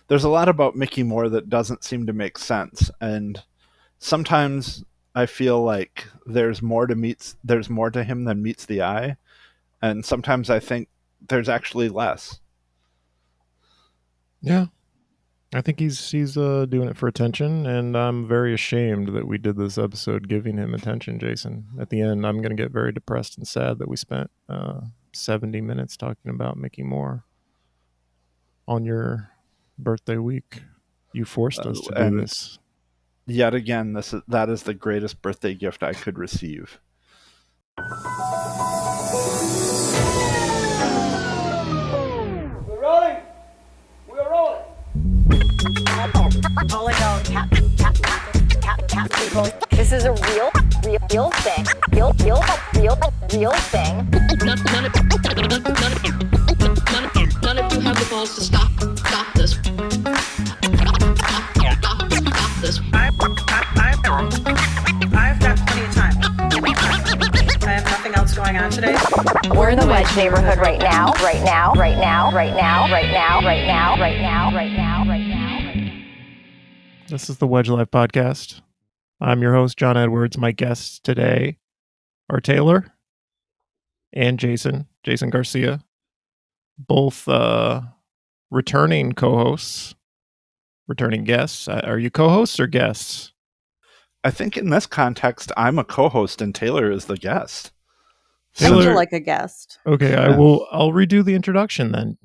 there's a lot about Mickey Moore that doesn't seem to make sense, and sometimes I feel like there's more to him than meets the eye, and sometimes I think there's actually less. Yeah, I think he's doing it for attention, and I'm very ashamed that we did this episode giving him attention, Jason. At the end, I'm going to get very depressed and sad that we spent 70 minutes talking about Mickey Moore on your birthday week. You forced us to do this. Yet again, that is the greatest birthday gift I could receive. We're rolling. We're rolling. This is a real thing. Real thing. None of you have the balls to stop this. Stop this. I've got plenty of time. I have nothing else going on today. We're in the Wedge neighborhood right now. This is the Wedge Life podcast. I'm your host, John Edwards. My guests today are Taylor and Jason Garcia, both returning co-hosts, returning guests. Are you co-hosts or guests? I think in this context, I'm a co-host and Taylor is the guest. Sounds like a guest. Okay, Yeah. I'll redo the introduction then.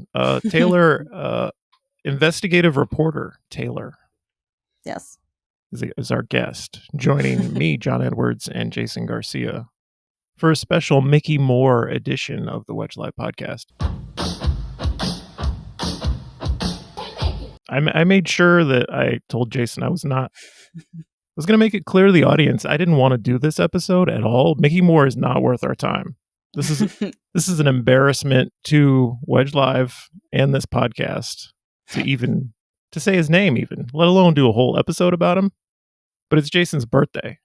Taylor, investigative reporter Taylor. Yes. Is our guest, joining me, John Edwards, and Jason Garcia for a special Mickey Moore edition of the Wedge Live podcast. I made sure that I told Jason I was going to make it clear to the audience I didn't want to do this episode at all. Mickey Moore is not worth our time. This is an embarrassment to Wedge Live and this podcast to say his name, even let alone do a whole episode about him. But it's Jason's birthday,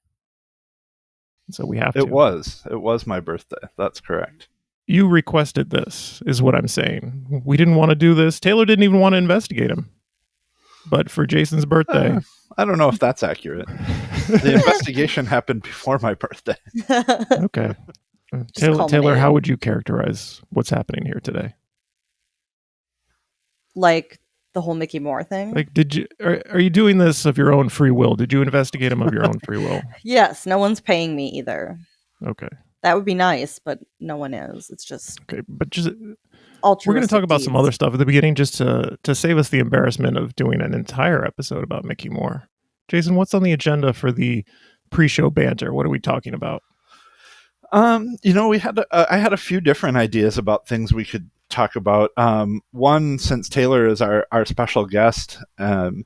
so we have to. It was my birthday. That's correct. You requested this, is what I'm saying. We didn't want to do this. Taylor didn't even want to investigate him. But for Jason's birthday, I don't know if that's accurate. The investigation happened before my birthday. Okay. Taylor, how would you characterize what's happening here today? Like the whole Mickey Moore thing? Like, are you doing this of your own free will? Did you investigate him of your own free will? Yes, no one's paying me either. Okay. That would be nice, but no one is. It's just okay. But just altruistic we're going to talk about deeds. some other stuff at the beginning, just to save us the embarrassment of doing an entire episode about Mickey Moore. Jason, what's on the agenda for the pre-show banter? What are we talking about? We had I had a few different ideas about things we could talk about. One, since Taylor is our special guest, and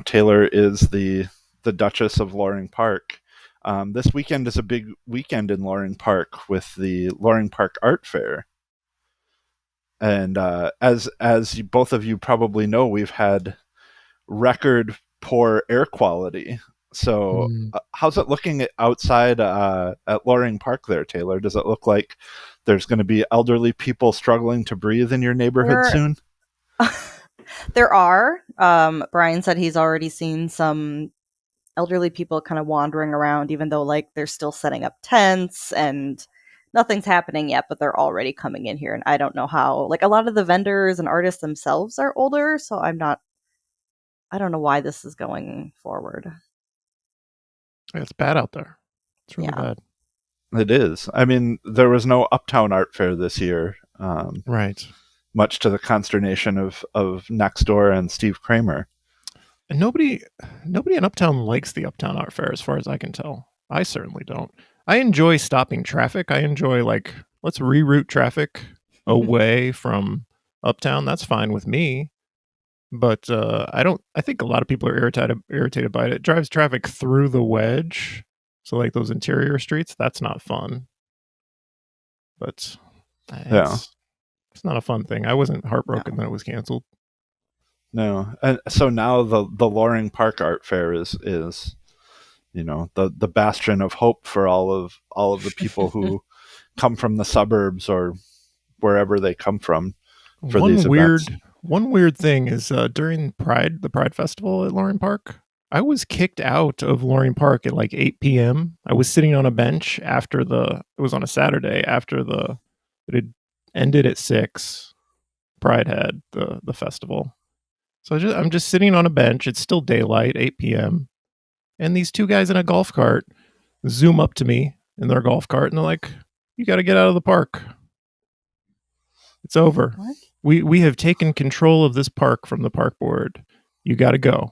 Taylor is the Duchess of Loring Park. This weekend is a big weekend in Loring Park with the Loring Park Art Fair. And as both of you probably know, we've had record poor air quality. So how's it looking outside at Loring Park there, Taylor? Does it look like there's going to be elderly people struggling to breathe in your neighborhood soon? There are. Brian said he's already seen some elderly people kind of wandering around, even though they're still setting up tents and nothing's happening yet, but they're already coming in here. And I don't know how, a lot of the vendors and artists themselves are older. So I don't know why this is going forward. It's bad out there. It's really bad. It is. I mean, there was no Uptown Art Fair this year. Right. Much to the consternation of Nextdoor and Steve Kramer. And nobody in Uptown likes the Uptown Art Fair, as far as I can tell. I certainly don't. I enjoy stopping traffic. I enjoy, let's reroute traffic away from Uptown. That's fine with me. But I think a lot of people are irritated by it. It drives traffic through the Wedge. So those interior streets, that's not fun. But it's not a fun thing. I wasn't heartbroken that it was canceled. No. And so now the Loring Park Art Fair is the bastion of hope for all of the people who come from the suburbs or wherever they come from for these events. One weird thing is during the Pride Festival at Loring Park, I was kicked out of Loring Park at like 8 p.m. I was sitting on a bench it was on a Saturday it had ended at 6. Pride had the festival. So I'm just sitting on a bench. It's still daylight, 8 p.m. And these two guys in a golf cart zoom up to me in their golf cart and they're like, "You got to get out of the park. It's over. What? We have taken control of this park from the park board. You got to go."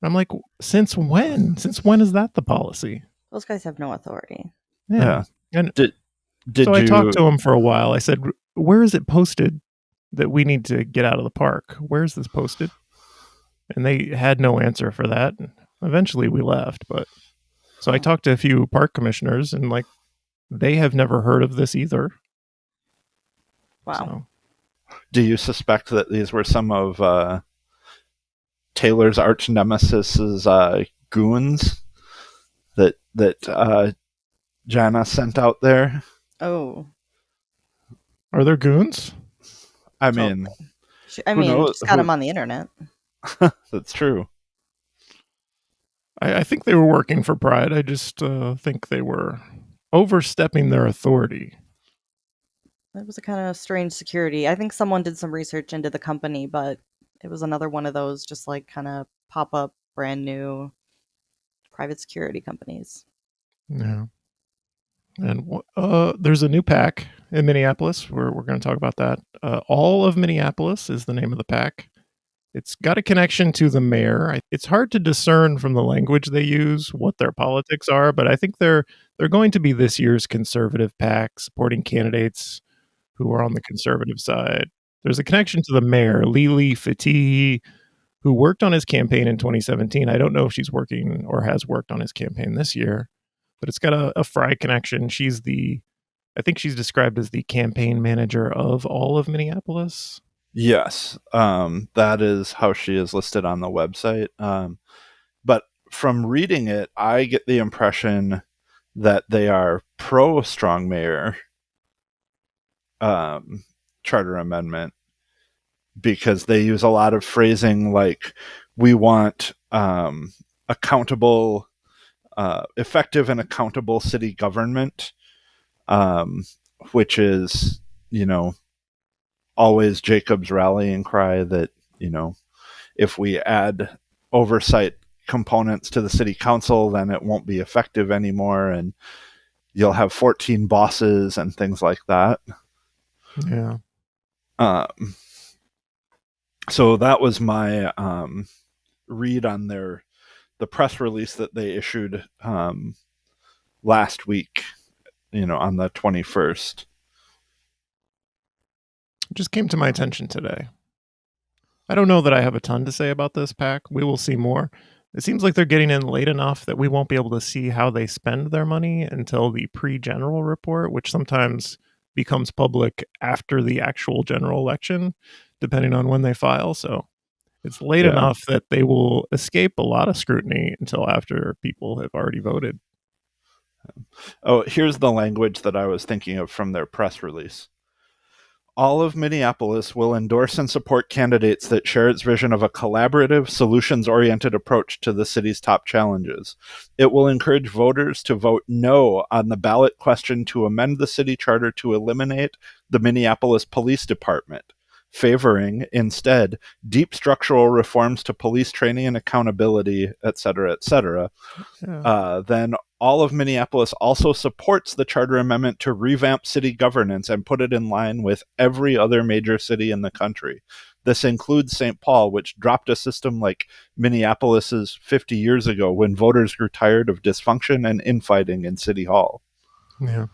I'm like, "Since when? Since when is that the policy?" Those guys have no authority. Yeah. And Did so I you talked to him for a while. I said, "Where is it posted that we need to get out of the park? Where is this posted?" And they had no answer for that. Eventually we left, but so I talked to a few park commissioners and like they have never heard of this either. Wow. do you suspect that these were some of Taylor's arch nemesis's goons that Jana sent out there? Oh. Are there goons? I mean, She's knows? got him on the internet. that's true. I think they were working for Pride. I just think they were overstepping their authority. It was a kind of strange security. I think someone did some research into the company, but it was another one of those just like kind of pop up brand new private security companies. Yeah. And there's a new pack in Minneapolis. We're going to talk about that. All of Minneapolis is the name of the pack. It's got a connection to the mayor. It's hard to discern from the language they use what their politics are, but I think they're going to be this year's conservative pack, supporting candidates who are on the conservative side. There's a connection to the mayor, Lili Fatihi, who worked on his campaign in 2017. I don't know if she's working or has worked on his campaign this year, but it's got a Fry connection. I think she's described as the campaign manager of all of Minneapolis. Yes, that is how she is listed on the website. But from reading it, I get the impression that they are pro strong mayor charter amendment because they use a lot of phrasing like we want accountable, effective and accountable city government, which is, always Jacob's rallying cry that, if we add oversight components to the city council, then it won't be effective anymore and you'll have 14 bosses and things like that. Yeah. So that was my read on the press release that they issued last week, on the 21st. It just came to my attention today. I don't know that I have a ton to say about this pack. We will see more. It seems like they're getting in late enough that we won't be able to see how they spend their money until the pre-general report, which sometimes becomes public after the actual general election, depending on when they file. So it's late enough that they will escape a lot of scrutiny until after people have already voted. Oh, here's the language that I was thinking of from their press release. All of Minneapolis will endorse and support candidates that share its vision of a collaborative, solutions-oriented approach to the city's top challenges. It will encourage voters to vote no on the ballot question to amend the city charter to eliminate the Minneapolis Police Department, favoring, instead, deep structural reforms to police training and accountability, etc., etc. Yeah. Then all of Minneapolis also supports the charter amendment to revamp city governance and put it in line with every other major city in the country. This includes St. Paul, which dropped a system like Minneapolis's 50 years ago when voters grew tired of dysfunction and infighting in City Hall. Yeah.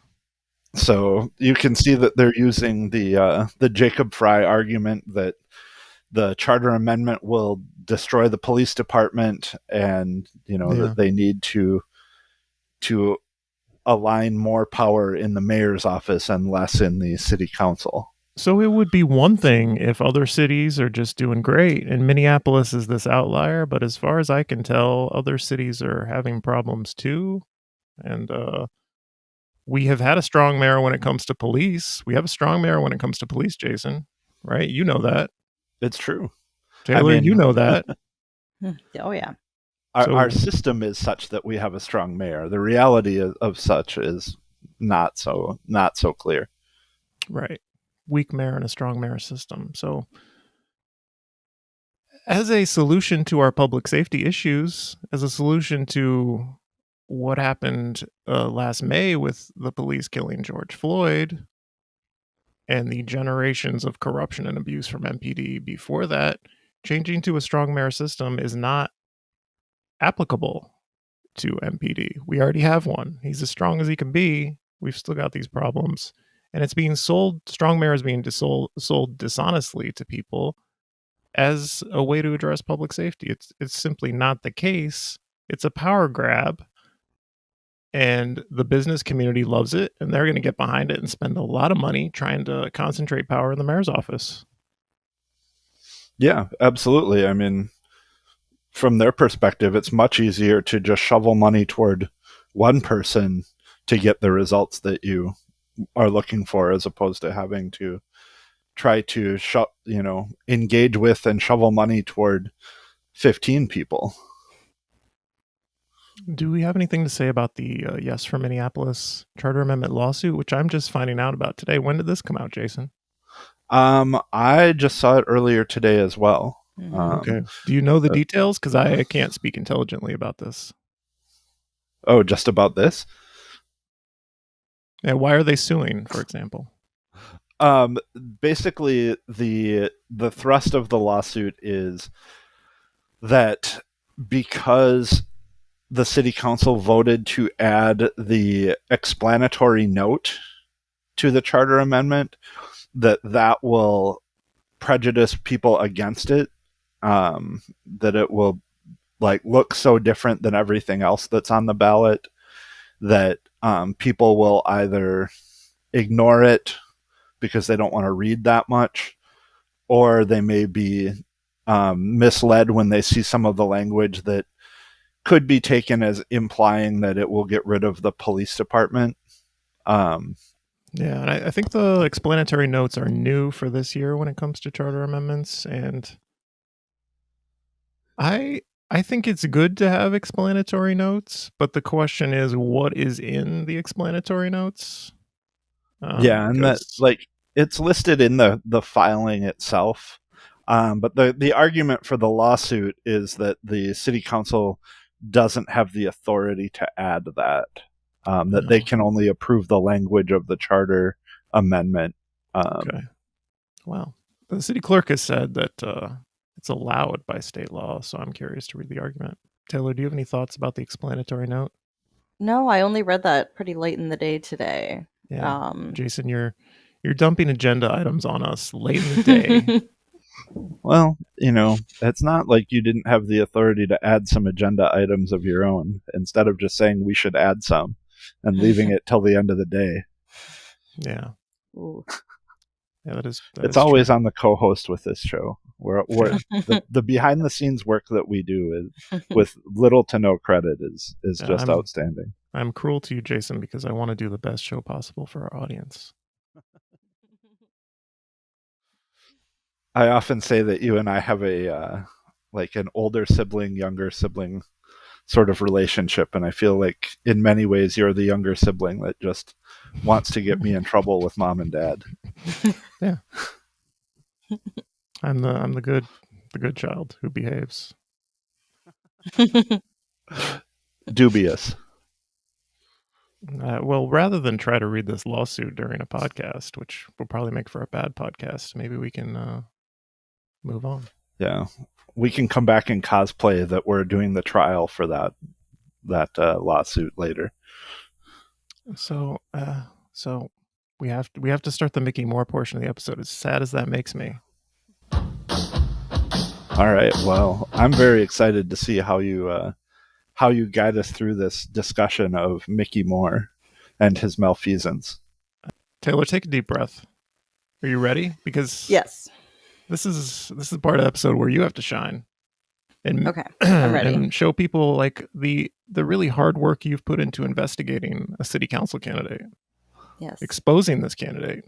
So you can see that they're using the Jacob Fry argument that the charter amendment will destroy the police department and, that they need to align more power in the mayor's office and less in the city council. So it would be one thing if other cities are just doing great and Minneapolis is this outlier, but as far as I can tell, other cities are having problems too. And we have had a strong mayor when it comes to police. We have a strong mayor when it comes to police, Jason, right? You know that. It's true. Taylor, mean- you know that. Oh yeah. Our So- system is such that we have a strong mayor. The reality of such is not so clear. Right. Weak mayor and a strong mayor system. So, as a solution to our public safety issues, as a solution to what happened last May with the police killing George Floyd and the generations of corruption and abuse from MPD before that, changing to a strong mayor system is not applicable to MPD. We already have one. He's as strong as he can be. We've still got these problems. And it's being sold, strong mayor is being sold dishonestly to people as a way to address public safety. It's simply not the case. It's a power grab. And the business community loves it, and they're going to get behind it and spend a lot of money trying to concentrate power in the mayor's office. Yeah, absolutely. I mean, from their perspective, it's much easier to just shovel money toward one person to get the results that you are looking for, as opposed to having to try to engage with and shovel money toward 15 people. Do we have anything to say about the Yes for Minneapolis Charter Amendment lawsuit, which I'm just finding out about today? When did this come out, Jason? I just saw it earlier today as well. Okay. Do you know the details? Because I can't speak intelligently about this. Oh, just about this? Yeah, why are they suing, for example? Basically, the thrust of the lawsuit is that because the city council voted to add the explanatory note to the charter amendment, that will prejudice people against it, that it will look so different than everything else that's on the ballot that people will either ignore it because they don't want to read that much, or they may be misled when they see some of the language that could be taken as implying that it will get rid of the police department. Yeah, and I think the explanatory notes are new for this year when it comes to charter amendments, and I think it's good to have explanatory notes, but the question is, what is in the explanatory notes? Yeah, and that's it's listed in the filing itself. But the argument for the lawsuit is that the city council doesn't have the authority to add that. That they can only approve the language of the charter amendment. Okay. Wow. The city clerk has said that it's allowed by state law, so I'm curious to read the argument. Taylor, do you have any thoughts about the explanatory note? No, I only read that pretty late in the day today. Yeah. Jason, you're dumping agenda items on us late in the day. Well, it's not like you didn't have the authority to add some agenda items of your own instead of just saying we should add some and leaving it till the end of the day. Yeah. Ooh. Yeah, that is It's always on the co-host with this show. We're the behind the scenes work that we do is with little to no credit is just outstanding. I'm cruel to you, Jason, because I want to do the best show possible for our audience. I often say that you and I have a an older sibling, younger sibling sort of relationship, and I feel like in many ways you're the younger sibling that just wants to get me in trouble with mom and dad. Yeah. I'm the good child who behaves. Dubious. Well, rather than try to read this lawsuit during a podcast, which will probably make for a bad podcast, maybe we can move on. Yeah, we can come back and cosplay that we're doing the trial for that lawsuit later. So we have to start the Mickey Moore portion of the episode. As sad as that makes me. All right. Well, I'm very excited to see how you guide us through this discussion of Mickey Moore and his malfeasance. Taylor, take a deep breath. Are you ready? Because yes, this is part of the episode where you have to shine. And, okay, I'm ready. And show people the really hard work you've put into investigating a city council candidate. Yes, exposing this candidate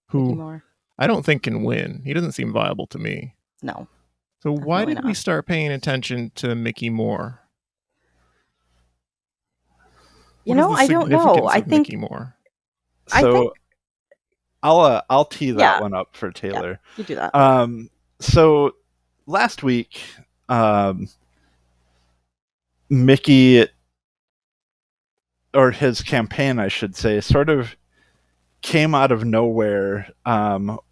who More. I don't think can win. He doesn't seem viable to me. No. So why Definitely did we not. start paying attention to Mickey Moore? You What is know, the I don't know. significance I of think Mickey Moore? I So think I'll tee that Yeah. one up for Taylor. you do that. So last week, Mickey, or his campaign, I should say, sort of came out of nowhere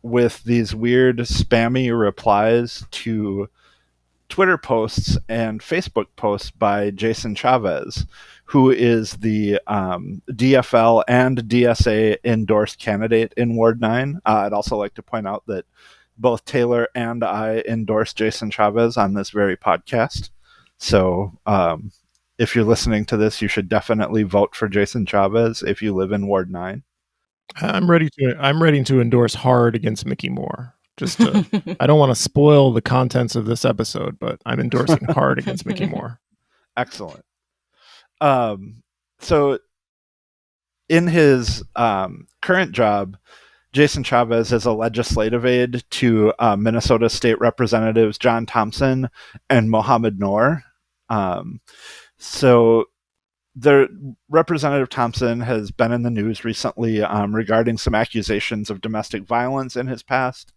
with these weird spammy replies to Twitter posts and Facebook posts by Jason Chavez, who is the DFL and DSA endorsed candidate in Ward 9. I'd also like to point out that both Taylor and I endorsed Jason Chavez on this very podcast. So if you're listening to this, you should definitely vote for Jason Chavez if you live in Ward 9. I'm ready to endorse hard against Mickey Moore. Just to, I don't want to spoil the contents of this episode, but I'm endorsing hard against Mickey Moore. Excellent. So in his current job, Jason Chavez is a legislative aide to Minnesota State Representatives John Thompson and Mohammed Noor. So Representative Thompson has been in the news recently regarding some accusations of domestic violence in his past.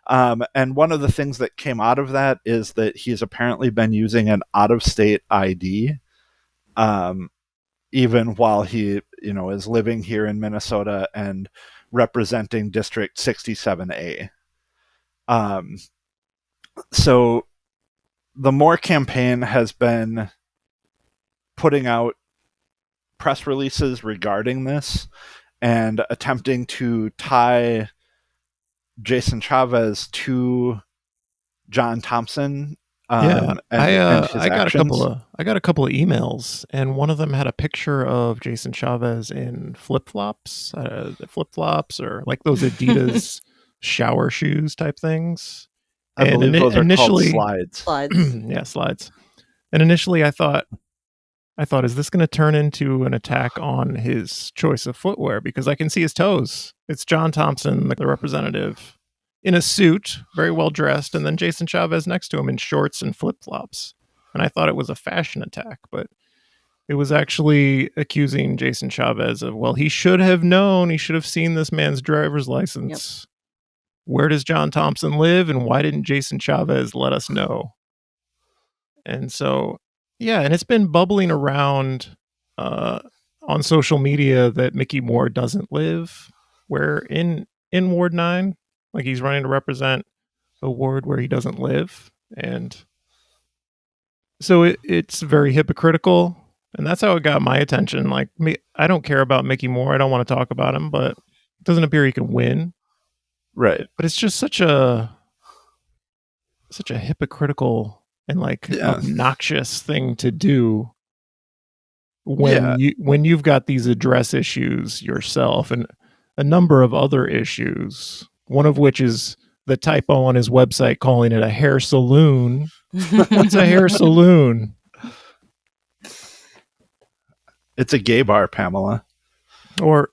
And one of the things that came out of that is that he's apparently been using an out-of-state ID, even while he, is living here in Minnesota and representing District 67A. So the Moore campaign has been putting out press releases regarding this and attempting to tie Jason Chavez to John Thompson. And his I got actions. I got a couple of emails, and one of them had a picture of Jason Chavez in flip flops or like those Adidas shower shoes type things. I believe those are initially called slides. yeah, slides. And initially, I thought, is this going to turn into an attack on his choice of footwear? Because I can see his toes. It's John Thompson, the representative, in a suit, very well dressed, and then Jason Chavez next to him in shorts and flip-flops. And I thought it was a fashion attack, but it was actually accusing Jason Chavez of, well, he should have known, he should have seen this man's driver's license. Yep. Where does John Thompson live, and why didn't Jason Chavez let us know? And so, yeah, and it's been bubbling around on social media that Mickey Moore doesn't live in Ward 9. Like, he's running to represent a ward where he doesn't live. And so it's very hypocritical. And that's how it got my attention. Like, I don't care about Mickey Moore. I don't want to talk about him, but it doesn't appear he can win. Right. But it's just such a hypocritical and obnoxious thing to do when you've got these address issues yourself and a number of other issues, one of which is the typo on his website calling it a hair saloon. What's a hair saloon? It's a gay bar, Pamela. Or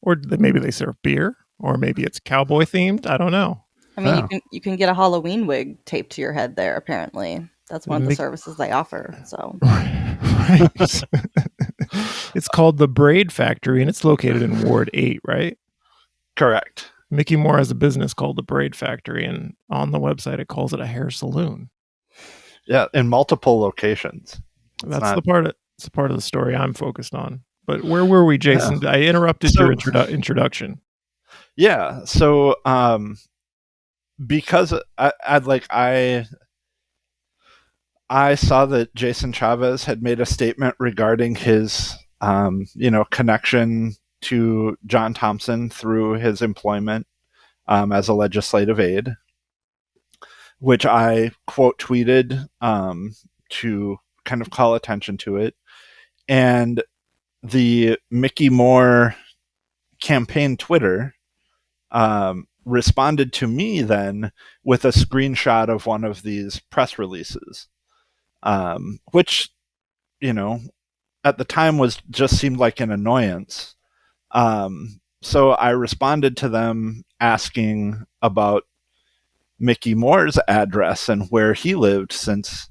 maybe they serve beer, or maybe it's cowboy themed. I don't know. I mean, you can get a Halloween wig taped to your head there, apparently. That's one of the services they offer. So, right. It's called the Braid Factory, and it's located in Ward 8, right? Correct. Mickey Moore has a business called the Braid Factory, and on the website it calls it a hair saloon. Yeah, in multiple locations. That's the part of the story I'm focused on. But where were we, Jason? Yeah. I interrupted your introduction. Yeah. So, because I saw that Jason Chavez had made a statement regarding his, connection to John Thompson through his employment as a legislative aide, which I quote tweeted to kind of call attention to it. And the Mickey Moore campaign Twitter responded to me then with a screenshot of one of these press releases, which, at the time just seemed like an annoyance. So I responded to them asking about, Mickey Moore's address and where he lived, since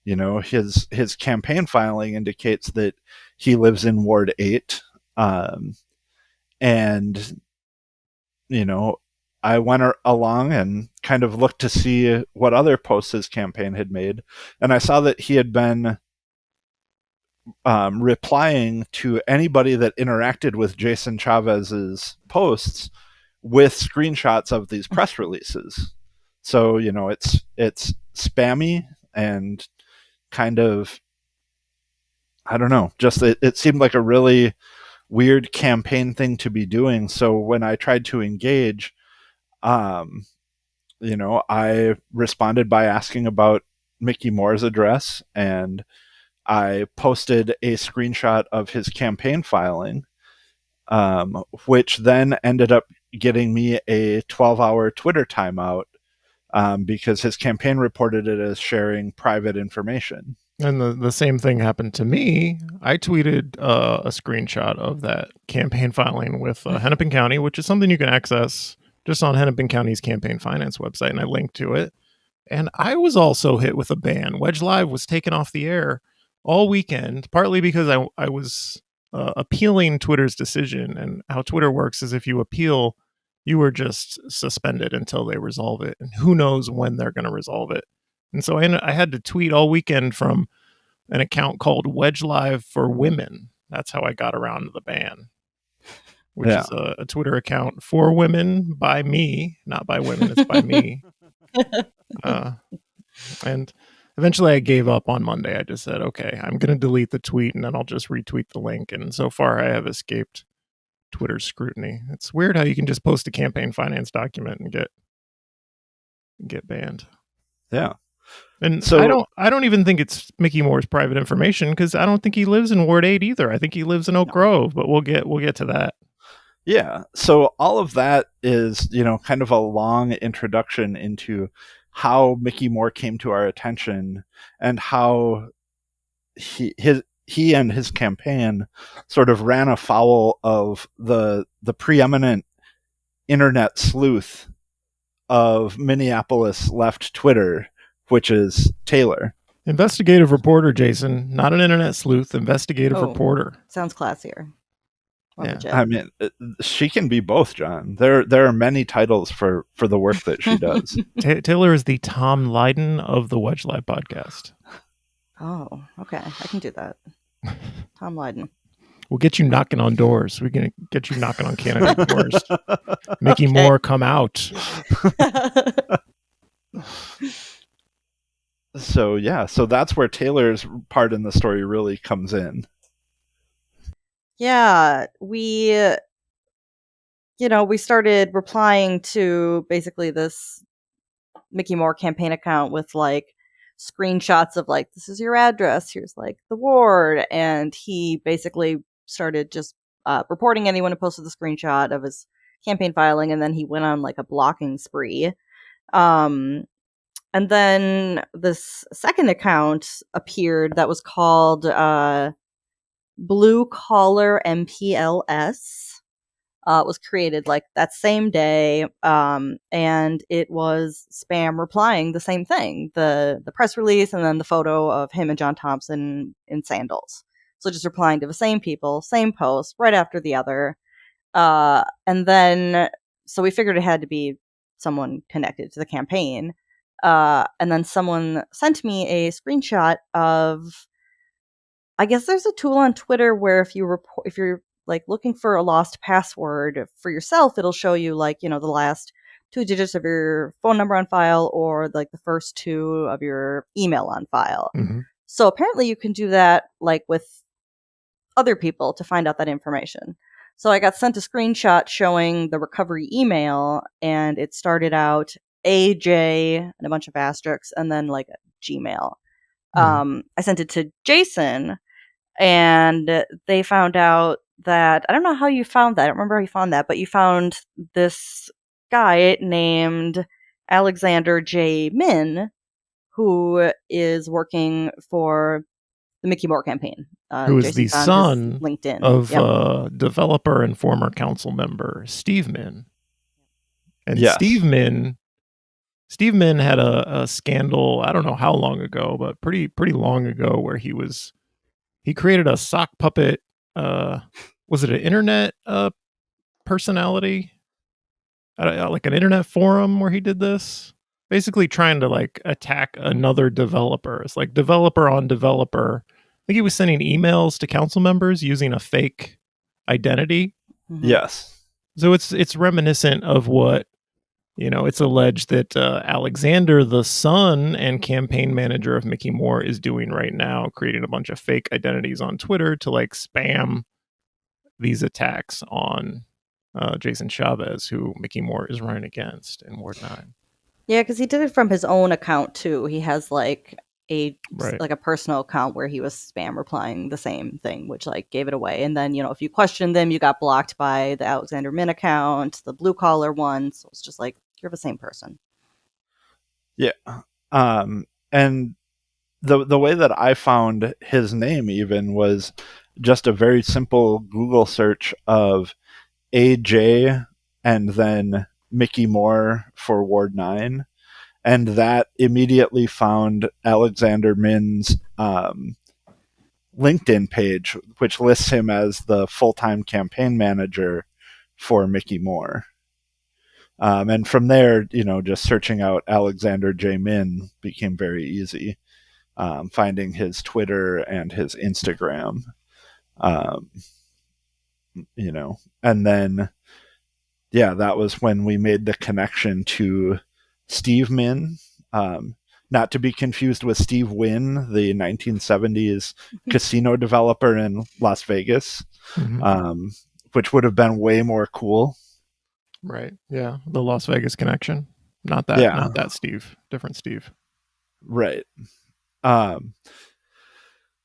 his campaign filing indicates that he lives in Ward 8. And I went along and kind of looked to see what other posts his campaign had made, and I saw that he had been replying to anybody that interacted with Jason Chavez's posts with screenshots of these press releases. So it's spammy and kind of, I don't know, just it seemed like a really weird campaign thing to be doing. So when I tried to engage, I responded by asking about Mickey Moore's address, and I posted a screenshot of his campaign filing, which then ended up getting me a 12-hour Twitter timeout because his campaign reported it as sharing private information. And the same thing happened to me. I tweeted a screenshot of that campaign filing with Hennepin County, which is something you can access just on Hennepin County's campaign finance website, and I linked to it. And I was also hit with a ban. Wedge Live was taken off the air all weekend, partly because I was appealing Twitter's decision. And how Twitter works is if you appeal, you are just suspended until they resolve it. And who knows when they're going to resolve it. And so I had to tweet all weekend from an account called Wedge Live for Women. That's how I got around the ban, which is a Twitter account for women by me, not by women. It's by me. And eventually I gave up on Monday. I just said, okay, I'm going to delete the tweet and then I'll just retweet the link. And so far I have escaped Twitter's scrutiny. It's weird how you can just post a campaign finance document and get banned. Yeah. And so I don't even think it's Mickey Moore's private information, because I don't think he lives in Ward 8 either. I think he lives in Oak Grove, but we'll get to that. Yeah. So all of that is, kind of a long introduction into how Mickey Moore came to our attention and how he and his campaign sort of ran afoul of the preeminent internet sleuth of Minneapolis left Twitter, which is Taylor. Investigative reporter, Jason, not an internet sleuth, investigative reporter. Sounds classier. Yeah. I mean, she can be both, John. There are many titles for the work that she does. Taylor is the Tom Lydon of the Wedge Live podcast. Oh, okay. I can do that. Tom Lydon. We'll get you knocking on doors. We're going to get you knocking on candidate doors. Mickey Moore, come out. So that's where Taylor's part in the story really comes in. Yeah, we started replying to basically this Mickey Moore campaign account with like screenshots of like, this is your address, here's like the ward, and he basically started just reporting anyone who posted the screenshot of his campaign filing, and then he went on like a blocking spree. And then this second account appeared that was called Blue Collar MPLS. It was created like that same day, and it was spam replying the same thing, the press release, and then the photo of him and John Thompson in sandals. So just replying to the same people, same post, right after the other. And then, so we figured it had to be someone connected to the campaign. And then someone sent me a screenshot of, I guess there's a tool on Twitter where if you're like looking for a lost password for yourself, it'll show you like, the last 2 digits of your phone number on file, or like the first 2 of your email on file. Mm-hmm. So apparently you can do that like with other people to find out that information. So I got sent a screenshot showing the recovery email, and it started out AJ and a bunch of asterisks and then like a Gmail. I sent it to Jason, and they found out that, I don't know how you found that. I don't remember how you found that, but you found this guy named Alexander J. Min, who is working for the Mickey Moore campaign. Who is the son LinkedIn of developer and former council member Steve Min. And Yes. Steve Min Steve Min had a scandal, I don't know how long ago, but pretty long ago, where he created a sock puppet. Was it an internet personality? Like an internet forum where he did this? Basically trying to like attack another developer. It's like developer on developer. I think he was sending emails to council members using a fake identity. Mhm. Yes. So it's reminiscent of what, it's alleged that Alexander, the son and campaign manager of Mickey Moore, is doing right now, creating a bunch of fake identities on Twitter to like spam these attacks on Jason Chavez, who Mickey Moore is running against in Ward 9. Yeah, because he did it from his own account too. He has like Right. a personal account where he was spam replying the same thing, which like gave it away. And then if you questioned them, you got blocked by the Alexander Min account, the blue collar one. So it's just like you're the same person. Yeah. And the way that I found his name even was just a very simple Google search of AJ and then Mickey Moore for Ward 9. And that immediately found Alexander Min's LinkedIn page, which lists him as the full-time campaign manager for Mickey Moore. And from there, just searching out Alexander J. Min became very easy. Finding his Twitter and his Instagram, and then, that was when we made the connection to Steve Min, not to be confused with Steve Wynn, the 1970s casino developer in Las Vegas, which would have been way more cool. Right. Yeah. The Las Vegas connection. Not that. Yeah. Not that Steve. Different Steve. Right.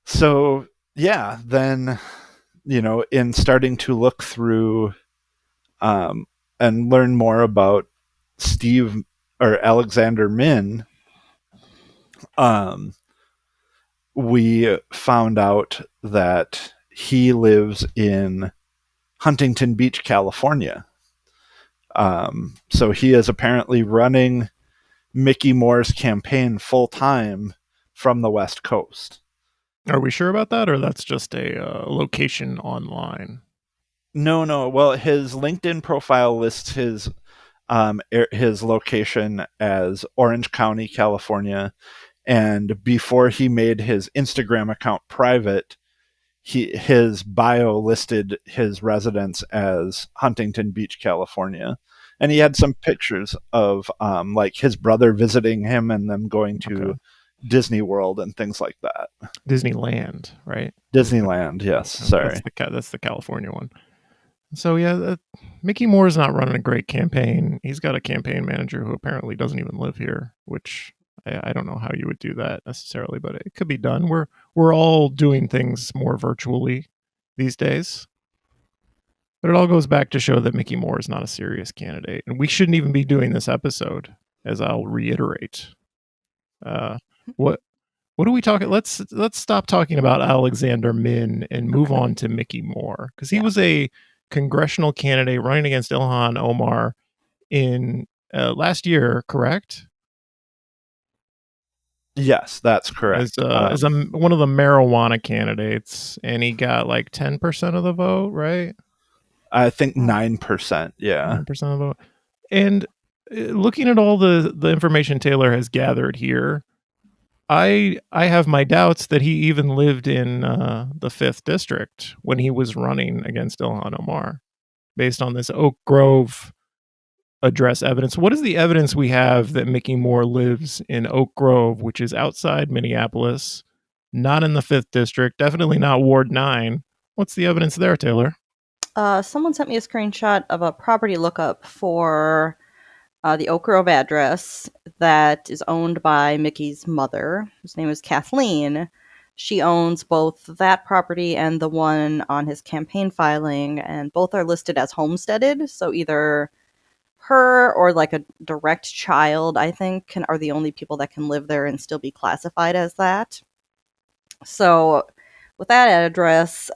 So yeah, then, in starting to look through, and learn more about Steve or Alexander Min, we found out that he lives in Huntington Beach, California. So he is apparently running Mickey Moore's campaign full time from the West Coast. Are we sure about that, or that's just a location online? No. Well, his LinkedIn profile lists his location as Orange County, California, and before he made his Instagram account private, his bio listed his residence as Huntington Beach, California, and he had some pictures of like his brother visiting him and them going to Disney World and things like that. Disneyland, right? Disneyland, yes. Sorry, that's the California one. So yeah, Mickey Moore is not running a great campaign. He's got a campaign manager who apparently doesn't even live here, which I don't know how you would do that necessarily, but it could be done. We're all doing things more virtually these days. But it all goes back to show that Mickey Moore is not a serious candidate, and we shouldn't even be doing this episode, as I'll reiterate. What are we talking? Let's stop talking about Alexander Min and move on to Mickey Moore, because he was a congressional candidate running against Ilhan Omar in last year, correct? Yes, that's correct. As one of the marijuana candidates, and he got like 10% of the vote, right? I think 9%. Yeah, 9% of the vote. And looking at all the information Taylor has gathered here, I have my doubts that he even lived in the 5th district when he was running against Ilhan Omar, based on this Oak Grove address evidence. What is the evidence we have that Mickey Moore lives in Oak Grove, which is outside Minneapolis, not in the 5th district, definitely not Ward 9? What's the evidence there, Taylor? Someone sent me a screenshot of a property lookup for the Oak Grove address that is owned by Mickey's mother, whose name is Kathleen. She owns both that property and the one on his campaign filing, and both are listed as homesteaded. So either her or like a direct child, I think, are the only people that can live there and still be classified as that. So with that address,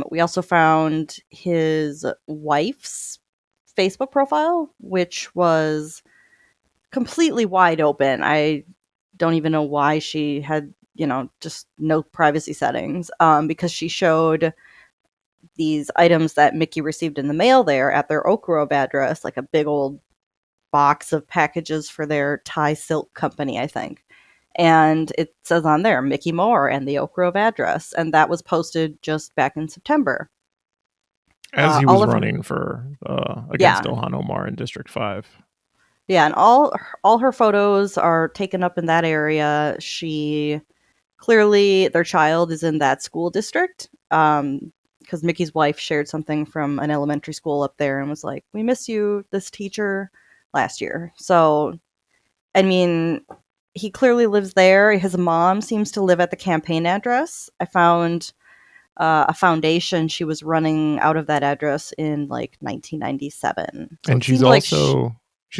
we also found his wife's Facebook profile, which was completely wide open. I don't even know why she had, just no privacy settings, because she showed these items that Mickey received in the mail there at their Oak Grove address, like a big old box of packages for their Thai silk company, I think. And it says on there, Mickey Moore and the Oak Grove address. And that was posted just back in September. As he was running for against Yeah. Ilhan Omar in District 5. Yeah, and all her photos are taken up in that area. She clearly, their child is in that school district, because Mickey's wife shared something from an elementary school up there and was like, "We miss you, this teacher," last year. So, I mean, he clearly lives there. His mom seems to live at the campaign address. I found a foundation she was running out of that address in like 1997. So And it she's seemed like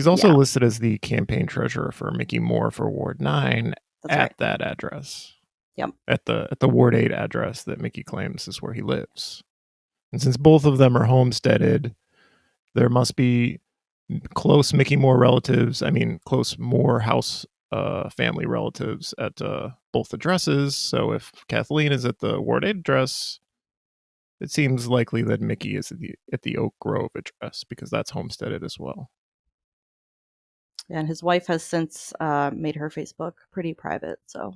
also yeah. listed as the campaign treasurer for Mickey Moore for Ward 9 That's at right. that address. Yep. At the Ward 8 address that Mickey claims is where he lives. And since both of them are homesteaded, there must be close Mickey Moore relatives, close Morehouse family relatives at both addresses. So if Kathleen is at the Ward 8 address, it seems likely that Mickey is at the Oak Grove address because that's homesteaded as well. And his wife has since made her Facebook pretty private. So,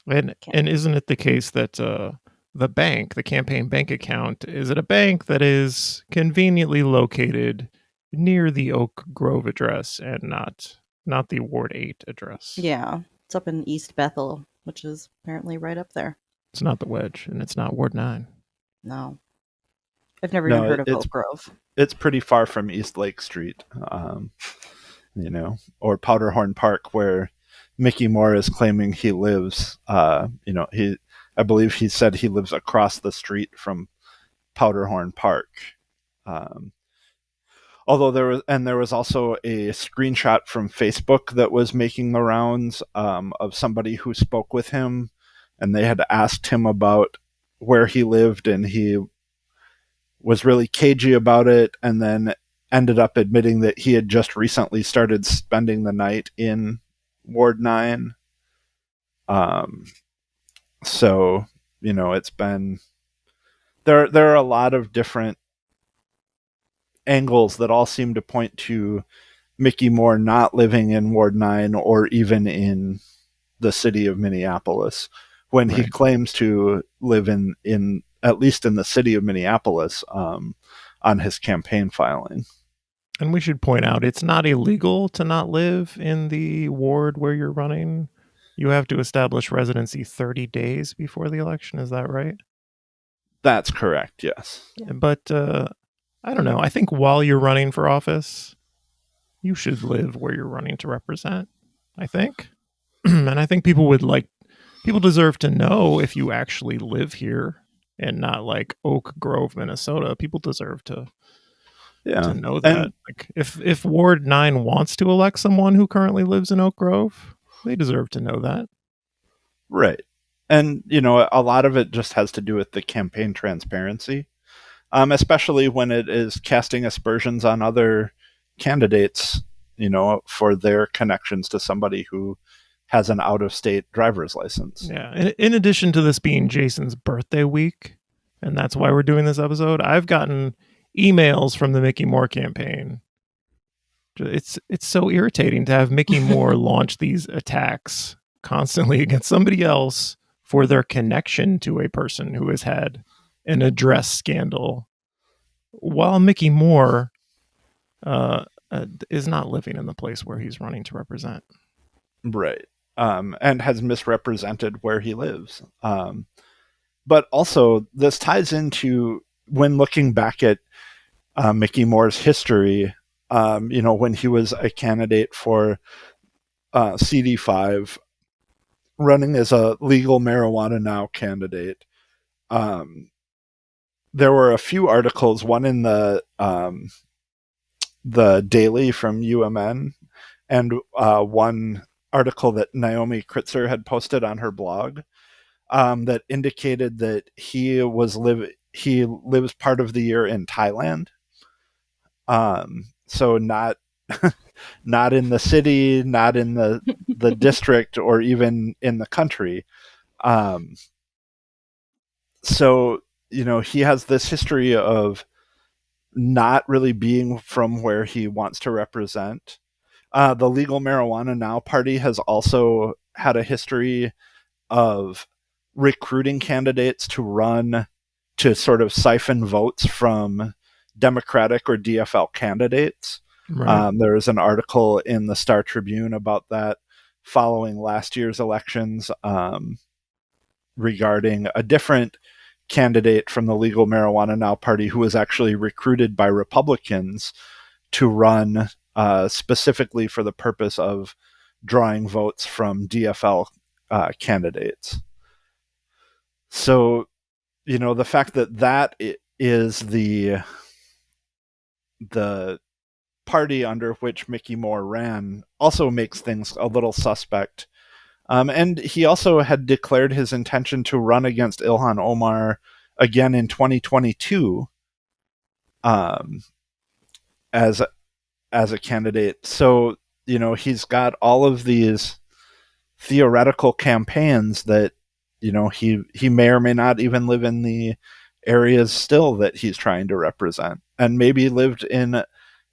and isn't it the case that the bank, the campaign bank account, is it a bank that is conveniently located near the Oak Grove address and not the Ward 8 address? Yeah, it's up in East Bethel, which is apparently right up there. It's not the Wedge, and it's not Ward 9. No. I've never even heard of Oak Grove. It's pretty far from East Lake Street, or Powderhorn Park, where Mickey Moore is claiming he lives. I believe he said he lives across the street from Powderhorn Park. Although there was also a screenshot from Facebook that was making the rounds of somebody who spoke with him, and they had asked him about where he lived, and he was really cagey about it, and then ended up admitting that he had just recently started spending the night in Ward 9. So, it's been... There are a lot of different angles that all seem to point to Mickey Moore not living in Ward 9 or even in the city of Minneapolis, when he claims to live in at least in the city of Minneapolis on his campaign filing. And we should point out, it's not illegal to not live in the ward where you're running. You have to establish residency 30 days before the election. Is that right? That's correct, yes. But I don't know. I think while you're running for office, you should live where you're running to represent, I think. And I think people deserve to know if you actually live here and not like Oak Grove, Minnesota. People deserve to know that. And like if Ward 9 wants to elect someone who currently lives in Oak Grove, they deserve to know that. Right. And, a lot of it just has to do with the campaign transparency, especially when it is casting aspersions on other candidates, for their connections to somebody who has an out-of-state driver's license. Yeah. In addition to this being Jason's birthday week, and that's why we're doing this episode, I've gotten emails from the Mickey Moore campaign. It's so irritating to have Mickey Moore launch these attacks constantly against somebody else for their connection to a person who has had an address scandal, while Mickey Moore is not living in the place where he's running to represent. Right. And has misrepresented where he lives. But also, this ties into, when looking back at Mickey Moore's history, when he was a candidate for CD5, running as a legal marijuana now candidate. There were a few articles, one in the Daily from UMN, and one article that Naomi Kritzer had posted on her blog that indicated that he lives part of the year in Thailand. So not not in the city, not in the district, or even in the country. So, he has this history of not really being from where he wants to represent. The Legal Marijuana Now party has also had a history of recruiting candidates to run to sort of siphon votes from Democratic or DFL candidates. Right. There is an article in the Star Tribune about that following last year's elections, regarding a different candidate from the Legal Marijuana Now party who was actually recruited by Republicans to run specifically for the purpose of drawing votes from DFL candidates. So, the fact that is the party under which Mickey Moore ran also makes things a little suspect. And he also had declared his intention to run against Ilhan Omar again in 2022 as a candidate. So, he's got all of these theoretical campaigns that, he may or may not even live in the areas still that he's trying to represent, and maybe lived in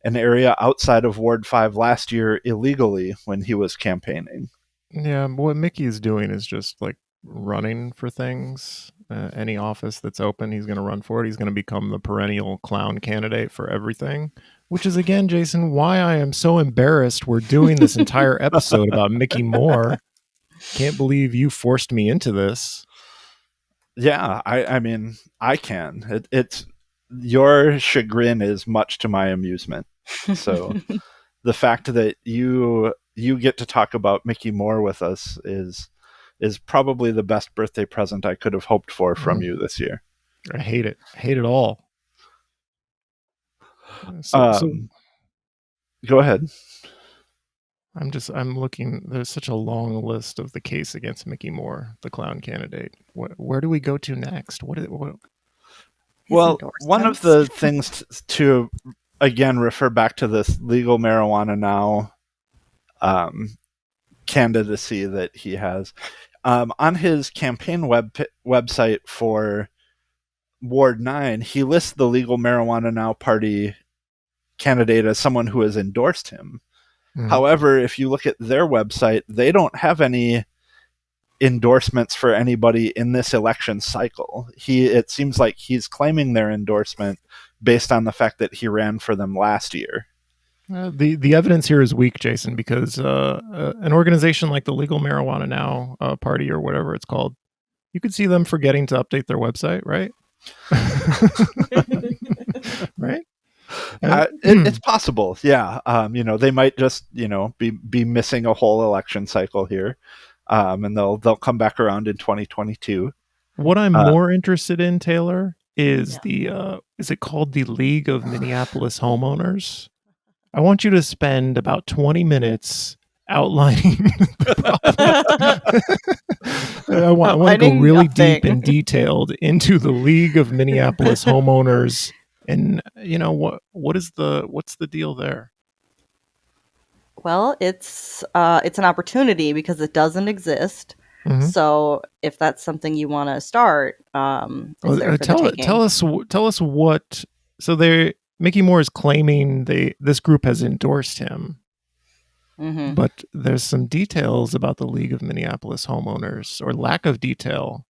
an area outside of Ward 5 last year illegally when he was campaigning. Yeah, what Mickey is doing is just like running for things. Any office that's open, he's going to run for it. He's going to become the perennial clown candidate for everything, which is, again, Jason, why I am so embarrassed we're doing this entire episode about Mickey Moore. Can't believe you forced me into this. Yeah, I mean, I can. It's your chagrin is much to my amusement. So the fact that you get to talk about Mickey Moore with us is probably the best birthday present I could have hoped for from you this year. I hate it. I hate it all. Go ahead. I'm looking. There's such a long list of the case against Mickey Moore, the clown candidate. Where do we go to next? What? Well, one of the things to again refer back to this Legal Marijuana Now candidacy that he has on his campaign website for Ward 9. He lists the Legal Marijuana Now party candidate as someone who has endorsed him. However, if you look at their website, they don't have any endorsements for anybody in this election cycle. It seems like he's claiming their endorsement based on the fact that he ran for them last year. The evidence here is weak, Jason, because an organization like the Legal Marijuana Now party, or whatever it's called, you could see them forgetting to update their website, right? Right? It's possible, yeah. They might just be missing a whole election cycle here, and they'll come back around in 2022. What I'm more interested in, Taylor, is is it called the League of Minneapolis Homeowners? I want you to spend about 20 minutes outlining the problem. I want to go really deep and detailed into the League of Minneapolis Homeowners. And what's the deal there? Well, it's an opportunity because it doesn't exist. Mm-hmm. So if that's something you want to start, tell us what. So Mickey Moore is claiming this group has endorsed him, but there's some details about the League of Minneapolis Homeowners, or lack of detail,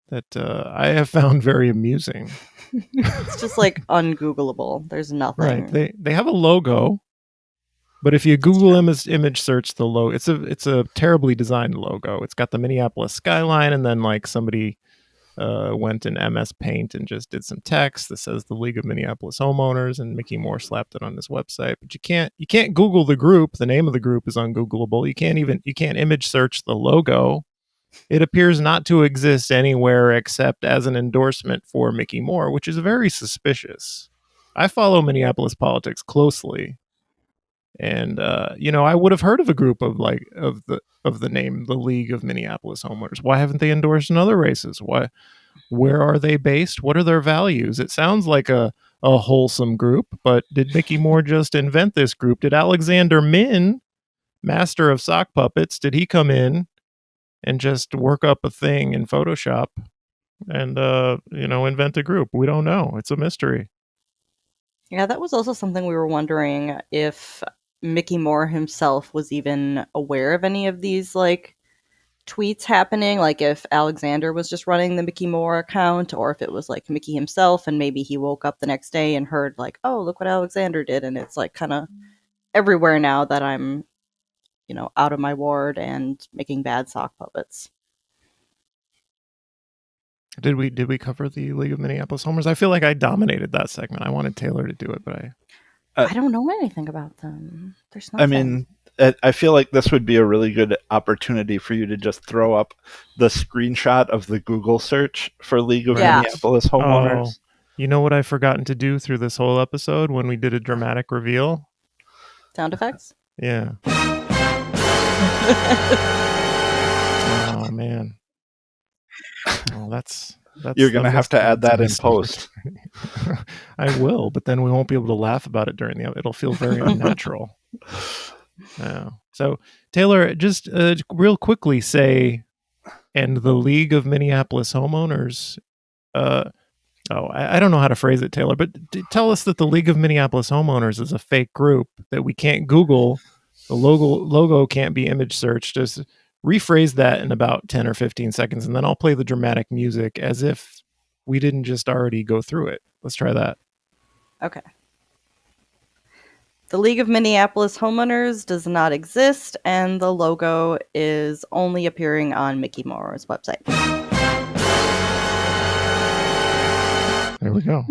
that I have found very amusing. It's just like ungoogleable. There's nothing. Right. They have a logo, but if you Google image search the logo, it's a terribly designed logo. It's got the Minneapolis skyline, and then like somebody went in MS Paint and just did some text that says the League of Minneapolis Homeowners, and Mickey Moore slapped it on his website. But you can't Google the group. The name of the group is ungoogleable. You can't image search the logo. It appears not to exist anywhere except as an endorsement for Mickey Moore, which is very suspicious. I follow Minneapolis politics closely, and I would have heard of a group of the name the League of Minneapolis Homeowners. Why haven't they endorsed in other races? Where are they based? What are their values? It sounds like a a wholesome group. But did Mickey Moore just invent this group? Did Alexander Min, master of sock puppets, did he come in and just work up a thing in Photoshop and invent a group? We don't know. It's a mystery. Yeah, that was also something we were wondering if Mickey Moore himself was even aware of any of these like tweets happening, like if Alexander was just running the Mickey Moore account, or if it was like Mickey himself and maybe he woke up the next day and heard like, oh, look what Alexander did, and it's like kind of everywhere now that I'm out of my ward and making bad sock puppets. Did we cover the League of Minneapolis Homers? I feel like I dominated that segment. I wanted Taylor to do it, but I don't know anything about them. There's nothing. I mean, I feel like this would be a really good opportunity for you to just throw up the screenshot of the Google search for League of Minneapolis Homeowners. You know what I've forgotten to do through this whole episode when we did a dramatic reveal? Sound effects? Yeah. Oh, man. Oh, that's You're going to have to add that in post. I will, but then we won't be able to laugh about it during the. It'll feel very unnatural. Yeah. So, Taylor, just real quickly say, and the League of Minneapolis Homeowners. I don't know how to phrase it, Taylor, but tell us that the League of Minneapolis Homeowners is a fake group that we can't Google. The logo can't be image searched. Just rephrase that in about 10 or 15 seconds, and then I'll play the dramatic music as if we didn't just already go through it. Let's try that. Okay. The League of Minneapolis Homeowners does not exist, and the logo is only appearing on Mickey Moore's website. There we go.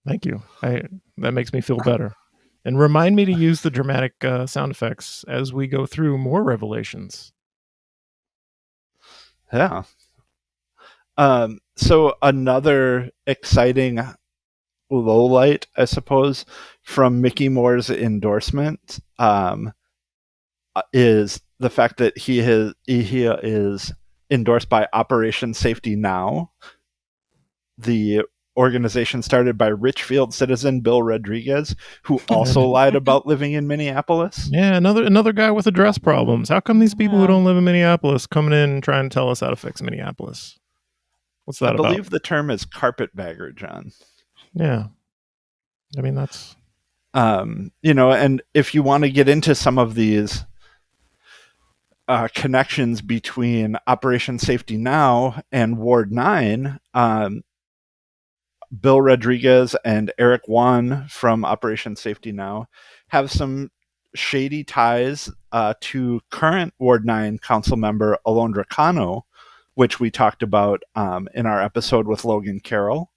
Thank you. That makes me feel better. And remind me to use the dramatic sound effects as we go through more revelations. Yeah. So another exciting lowlight, I suppose, from Mickey Moore's endorsement is the fact that he is endorsed by Operation Safety Now, the organization started by Richfield citizen Bill Rodriguez, who also lied about living in Minneapolis. Yeah, another guy with address problems. How come these people who don't live in Minneapolis coming in and trying to tell us how to fix Minneapolis? What's that about? I believe the term is carpetbagger, John. Yeah. I mean, that's... and if you want to get into some of these connections between Operation Safety Now and Ward 9, Bill Rodriguez and Eric Wan from Operation Safety Now have some shady ties to current Ward 9 council member Alondra Cano, which we talked about in our episode with Logan Carroll.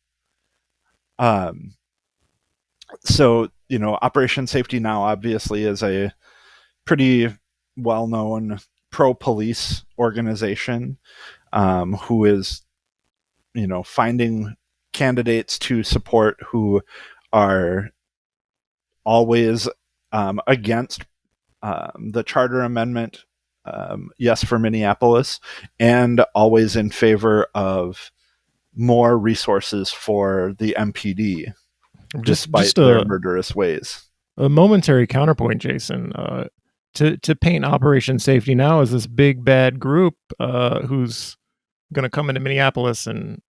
So, Operation Safety Now obviously is a pretty well-known pro-police organization who is, finding candidates to support who are always against the charter amendment, yes for Minneapolis, and always in favor of more resources for the MPD, despite their murderous ways. A momentary counterpoint, Jason, to paint Operation Safety Now as this big bad group who's going to come into Minneapolis and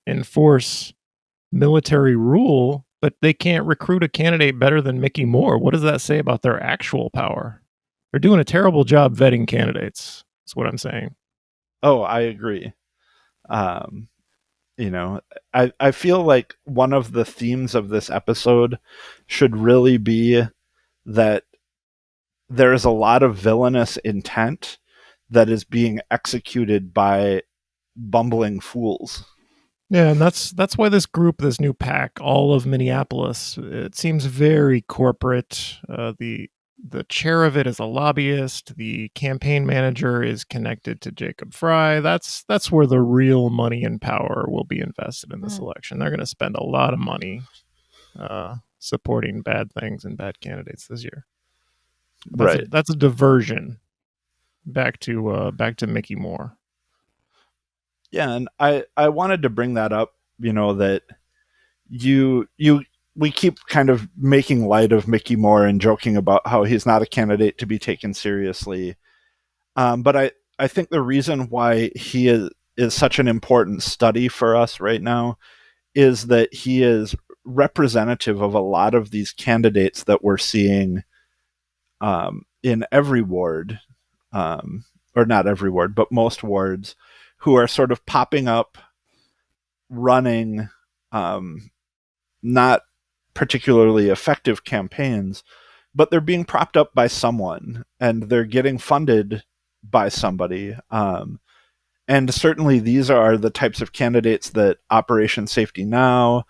enforce military rule, but they can't recruit a candidate better than Mickey Moore. What does that say about their actual power? They're doing a terrible job vetting candidates. That's what I'm saying. Oh, I agree. I feel like one of the themes of this episode should really be that there is a lot of villainous intent that is being executed by bumbling fools. Yeah, and that's why this group, this new PAC, all of Minneapolis, it seems very corporate. The chair of it is a lobbyist. The campaign manager is connected to Jacob Fry. That's where the real money and power will be invested in this election. They're going to spend a lot of money supporting bad things and bad candidates this year. That's a diversion back to Mickey Moore. Yeah, and I wanted to bring that up, that we keep kind of making light of Mickey Moore and joking about how he's not a candidate to be taken seriously. But I think the reason why he is such an important study for us right now is that he is representative of a lot of these candidates that we're seeing in every ward, or not every ward, but most wards, who are sort of popping up, running not particularly effective campaigns, but they're being propped up by someone and they're getting funded by somebody. And certainly these are the types of candidates that Operation Safety Now,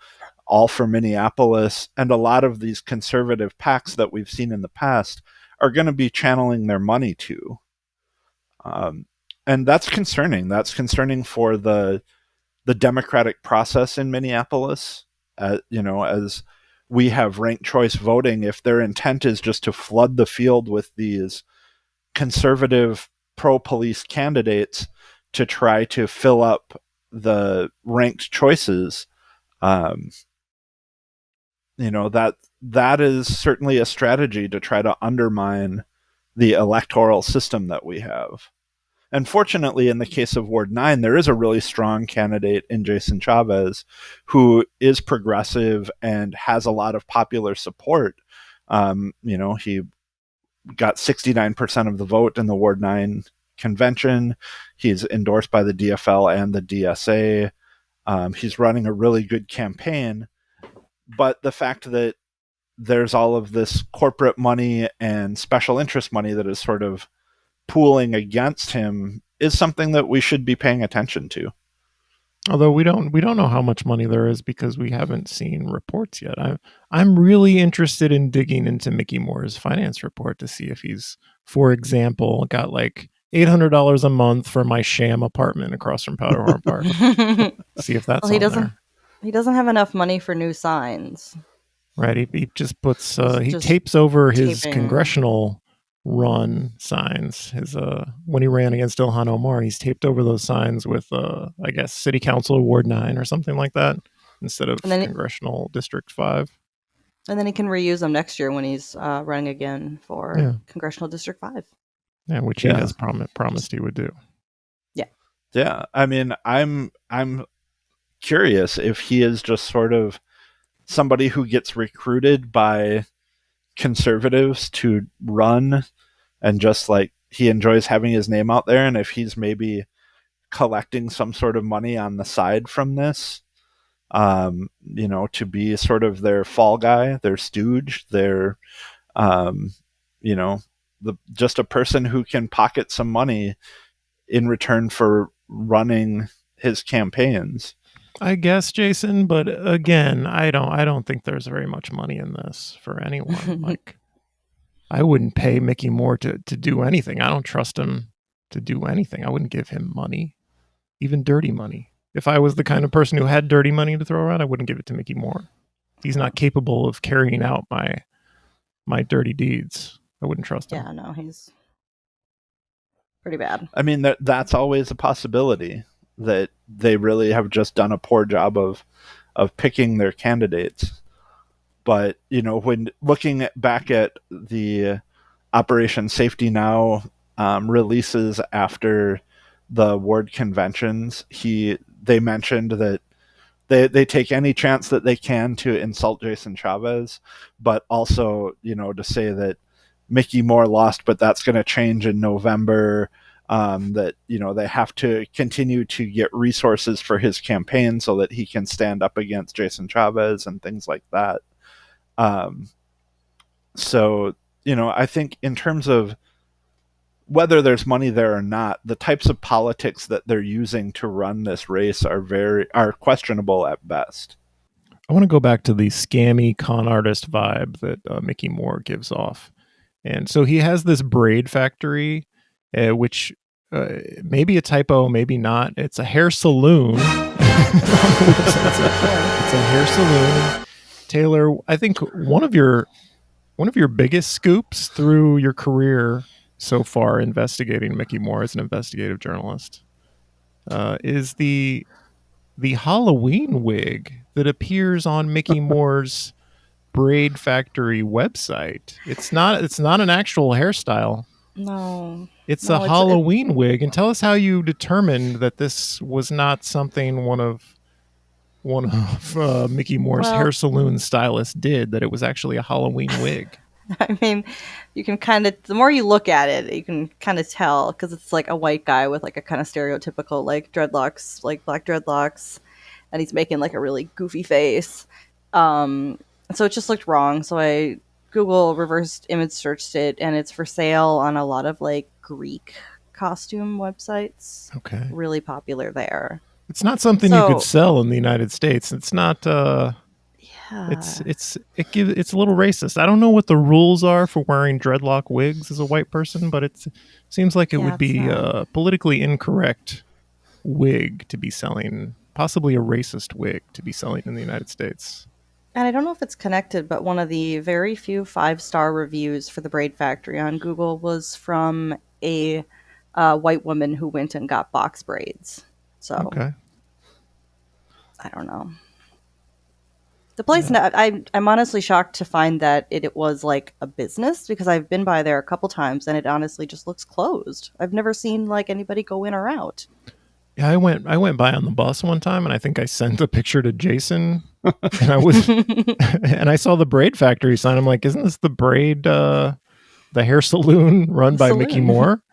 All for Minneapolis, and a lot of these conservative PACs that we've seen in the past are going to be channeling their money to. And that's concerning. That's concerning for the democratic process in Minneapolis. As we have ranked choice voting, if their intent is just to flood the field with these conservative pro-police candidates to try to fill up the ranked choices, that is certainly a strategy to try to undermine the electoral system that we have. And fortunately, in the case of Ward 9, there is a really strong candidate in Jason Chavez who is progressive and has a lot of popular support. He got 69% of the vote in the Ward 9 convention. He's endorsed by the DFL and the DSA. He's running a really good campaign. But the fact that there's all of this corporate money and special interest money that is sort of pooling against him is something that we should be paying attention to. Although we don't know how much money there is because we haven't seen reports yet. I'm really interested in digging into Mickey Moore's finance report to see if he's, for example, got like $800 a month for my sham apartment across from Powderhorn Park. See if that's he on there. He doesn't have enough money for new signs. Right. He just puts he tapes over his taping. congressional run signs. His when he ran against Ilhan Omar, he's taped over those signs with I guess City Council Ward 9 or something like that instead of Congressional District 5. And then he can reuse them next year when he's running again for Congressional District 5. Yeah, which he has promised he would do. Yeah. I mean, I'm curious if he is just sort of somebody who gets recruited by conservatives to run and just like he enjoys having his name out there, and if he's maybe collecting some sort of money on the side from this, to be sort of their fall guy, their stooge, their just a person who can pocket some money in return for running his campaigns. I guess, Jason, but again, I don't think there's very much money in this for anyone. Like, I wouldn't pay Mickey Moore to do anything. I don't trust him to do anything. I wouldn't give him money, even dirty money. If I was the kind of person who had dirty money to throw around, I wouldn't give it to Mickey Moore. He's not capable of carrying out my dirty deeds. I wouldn't trust him. Yeah, no, he's pretty bad. I mean, that's always a possibility, that they really have just done a poor job of picking their candidates. But, when looking back at the Operation Safety Now releases after the ward conventions, they mentioned that they take any chance that they can to insult Jason Chavez, but also, to say that Mickey Moore lost, but that's going to change in November. That they have to continue to get resources for his campaign so that he can stand up against Jason Chavez and things like that. So I think in terms of whether there's money there or not, the types of politics that they're using to run this race are questionable at best. I want to go back to the scammy con artist vibe that Mickey Moore gives off. And so he has this braid factory, which maybe a typo, maybe not. It's a hair saloon. It's a hair saloon. Taylor, I think one of your biggest scoops through your career so far investigating Mickey Moore as an investigative journalist is the Halloween wig that appears on Mickey Moore's Braid Factory website. It's not an actual hairstyle. No. It's No, a Halloween wig. And tell us how you determined that this was not something one of Mickey Moore's Well- hair saloon stylists did, that it was actually a Halloween wig. I mean, you can kind of, the more you look at it, you can kind of tell, because it's like a white guy with like a kind of stereotypical like dreadlocks, like black dreadlocks, and he's making like a really goofy face. So it just looked wrong. So I Google reversed image searched it, and it's for sale on a lot of like Greek costume websites. Okay. Really popular there. It's not something you So- could sell in the United States. It's not Yeah. it's a little racist. I don't know what the rules are for wearing dreadlock wigs as a white person, but it seems like it Yeah, would be it's not. a politically incorrect wig to be selling, possibly a racist wig to be selling in the United States. And I don't know if it's connected, but one of the very few 5-star reviews for the Braid Factory on Google was from a white woman who went and got box braids. So Okay. I don't know. The place, I'm honestly shocked to find that it was like a business, because I've been by there a couple times and it honestly just looks closed. I've never seen like anybody go in or out. Yeah, I went by on the bus one time, and I think I sent a picture to Jason, and I was and I saw the Braid Factory sign. I'm like, isn't this the braid, the hair saloon run by Mickey Saloon. Moore?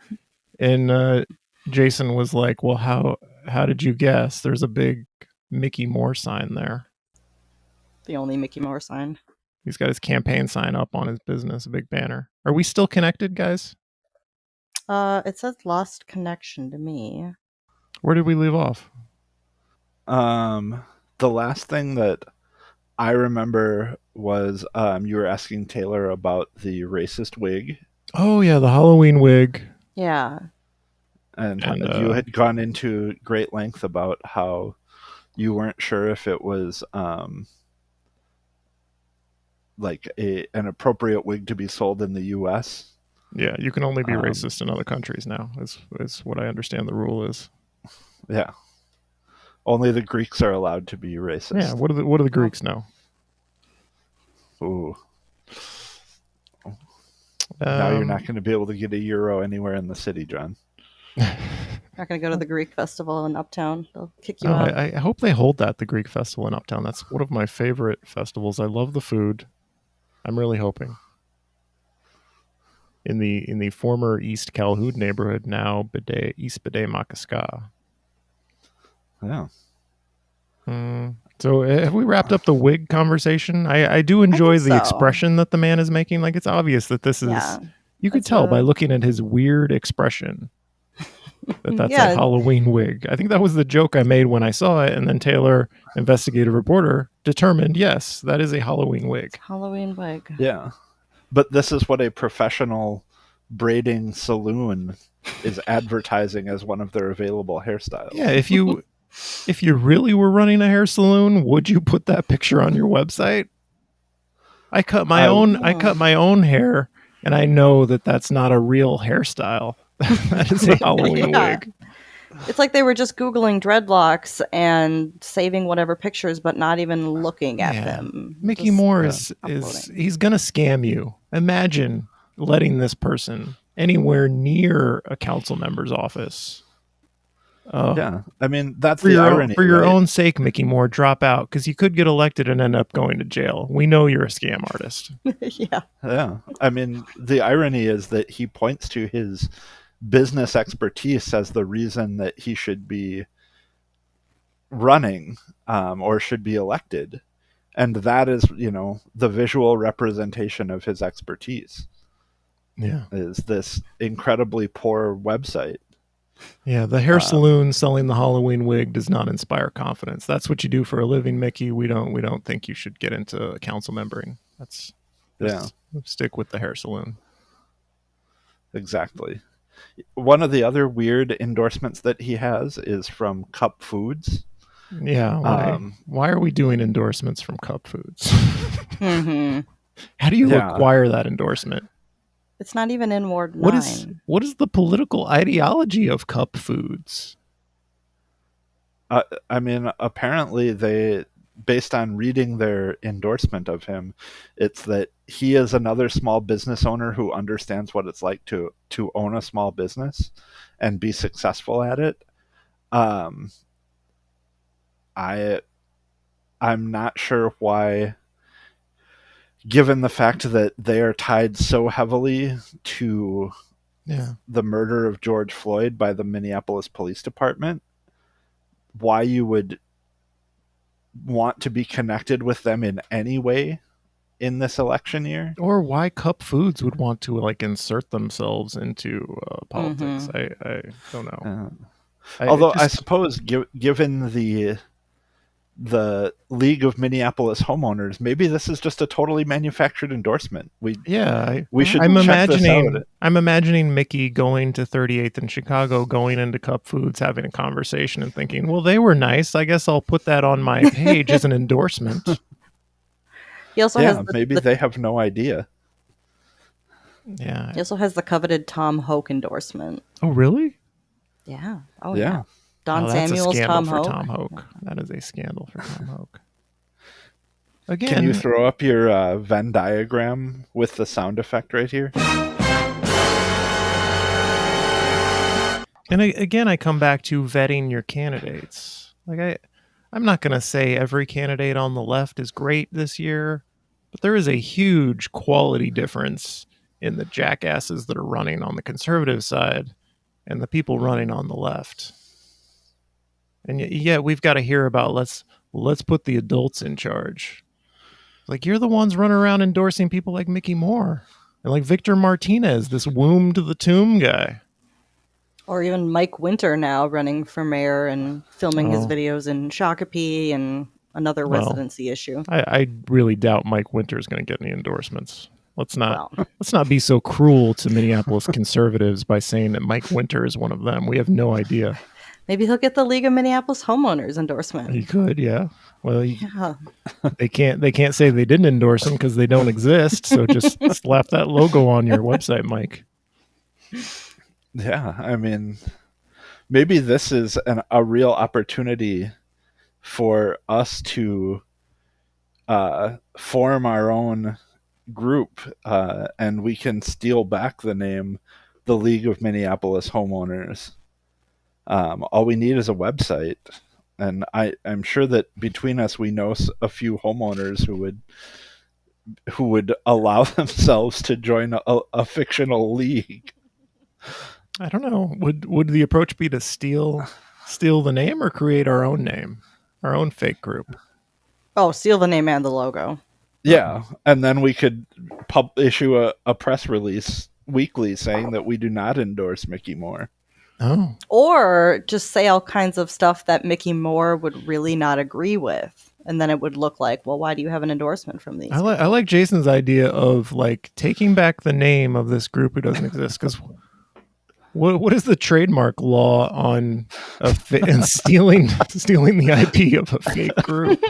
And Jason was like, well, how did you guess? There's a big Mickey Moore sign there. The only Mickey Moore sign. He's got his campaign sign up on his business, a big banner. Are we still connected, guys? It says lost connection to me. Where did we leave off? The last thing that I remember was you were asking Taylor about the racist wig, Oh yeah, the Halloween wig. Yeah. and And, you had gone into great length about how you weren't sure if it was like an appropriate wig to be sold in the U.S. Yeah, you can only be Um, racist in other countries now. Is what I understand the rule is. Yeah, only the Greeks are allowed to be racist. Yeah, what do the Greeks know? Ooh. Now you're Um, not going to be able to get a euro anywhere in the city, John. Not going to go to the Greek festival in Uptown. They'll kick you Oh, out. I hope they hold that, the Greek festival in Uptown. That's one of my favorite festivals. I love the food. I'm really hoping. In the former East Calhoun neighborhood, now East Bede Makaska. Yeah. So have we wrapped up the wig conversation? I do enjoy think the so. expression that the man is making. Like, it's obvious that this is. Yeah. You could That's tell by a- looking at his weird expression that's Yeah. a Halloween wig. I think that was the joke I made when I saw it, and then Taylor, investigative reporter, determined, yes, that is a Halloween wig. Halloween wig. Yeah. But this is what a professional braiding saloon is advertising as one of their available hairstyles. Yeah, if you really were running a hair saloon, would you put that picture on your website? I cut my own hair, and I know that that's not a real hairstyle. That is a Halloween Yeah. wig. It's like they were just Googling dreadlocks and saving whatever pictures, but not even looking at Yeah. them. Mickey Just Moore is uploading. he's gonna scam you. Imagine letting this person anywhere near a council member's office. Yeah. I mean, that's For the your irony. your right? own sake, Mickey Moore, drop out, because you could get elected and end up going to jail. We know you're a scam artist. Yeah. Yeah. I mean, the irony is that he points to his business expertise as the reason that he should be running or should be elected. And that is, the visual representation of his expertise Yeah. is this incredibly poor website. Yeah, the hair saloon selling the Halloween wig does not inspire confidence. That's what you do for a living, Mickey. We don't think you should get into council membering. That's Yeah, stick with the hair saloon. exactly. One of the other weird endorsements that he has is from Cup Foods. Yeah, why are we doing endorsements from Cup Foods? hmm How do you Yeah. acquire that endorsement? It's not even in Ward 9. What is the political ideology of Cup Foods? I mean, apparently based on reading their endorsement of him, it's that he is another small business owner who understands what it's like to own a small business and be successful at it. I'm not sure why, given the fact that they are tied so heavily to the murder of George Floyd by the Minneapolis Police Department, why you would want to be connected with them in any way in this election year. Or why Cup Foods would want to like insert themselves into politics. I don't know. Although I suppose given the League of Minneapolis Homeowners, maybe this is just a totally manufactured endorsement. We should check this out. I'm imagining Mickey going to 38th in Chicago, going into Cup Foods, having a conversation and thinking, well, they were nice. I guess I'll put that on my page as an endorsement. He also has maybe they have no idea. Yeah. He also has the coveted Tom Hoke endorsement. Oh, really? Yeah. Yeah. Don That's Samuels, a scandal Tom for Hoke. Tom Hoke. That is a scandal for Tom Hoke. Again, Can you throw up your Venn diagram with the sound effect right here? And again, I come back to vetting your candidates. Like I'm not going to say every candidate on the left is great this year, but there is a huge quality difference in the jackasses that are running on the conservative side and the people running on the left. And yet we've got to hear about let's put the adults in charge. Like, you're the ones running around endorsing people like Mickey Moore and like Victor Martinez, this womb to the tomb guy. Or even Mike Winter now running for mayor and filming his videos in Shakopee and another residency issue. I really doubt Mike Winter is going to get any endorsements. Let's not be so cruel to Minneapolis conservatives by saying that Mike Winter is one of them. We have no idea. Maybe he'll get the League of Minneapolis Homeowners endorsement. He could, yeah. Well, they can't say they didn't endorse him because they don't exist. So just slap that logo on your website, Mike. Yeah, I mean, maybe this is a real opportunity for us to form our own group, and we can steal back the name, the League of Minneapolis Homeowners. All we need is a website, and I'm sure that between us we know a few homeowners who would allow themselves to join a fictional league. I don't know. Would the approach be to steal the name or create our own name, our own fake group? Oh, steal the name and the logo. Yeah, and then we could issue a press release weekly saying that we do not endorse Mickey Moore. Oh. Or just say all kinds of stuff that Mickey Moore would really not agree with. And then it would look like, well, why do you have an endorsement from these? I like Jason's idea of like taking back the name of this group who doesn't exist. Because what is the trademark law on and stealing the IP of a fake group?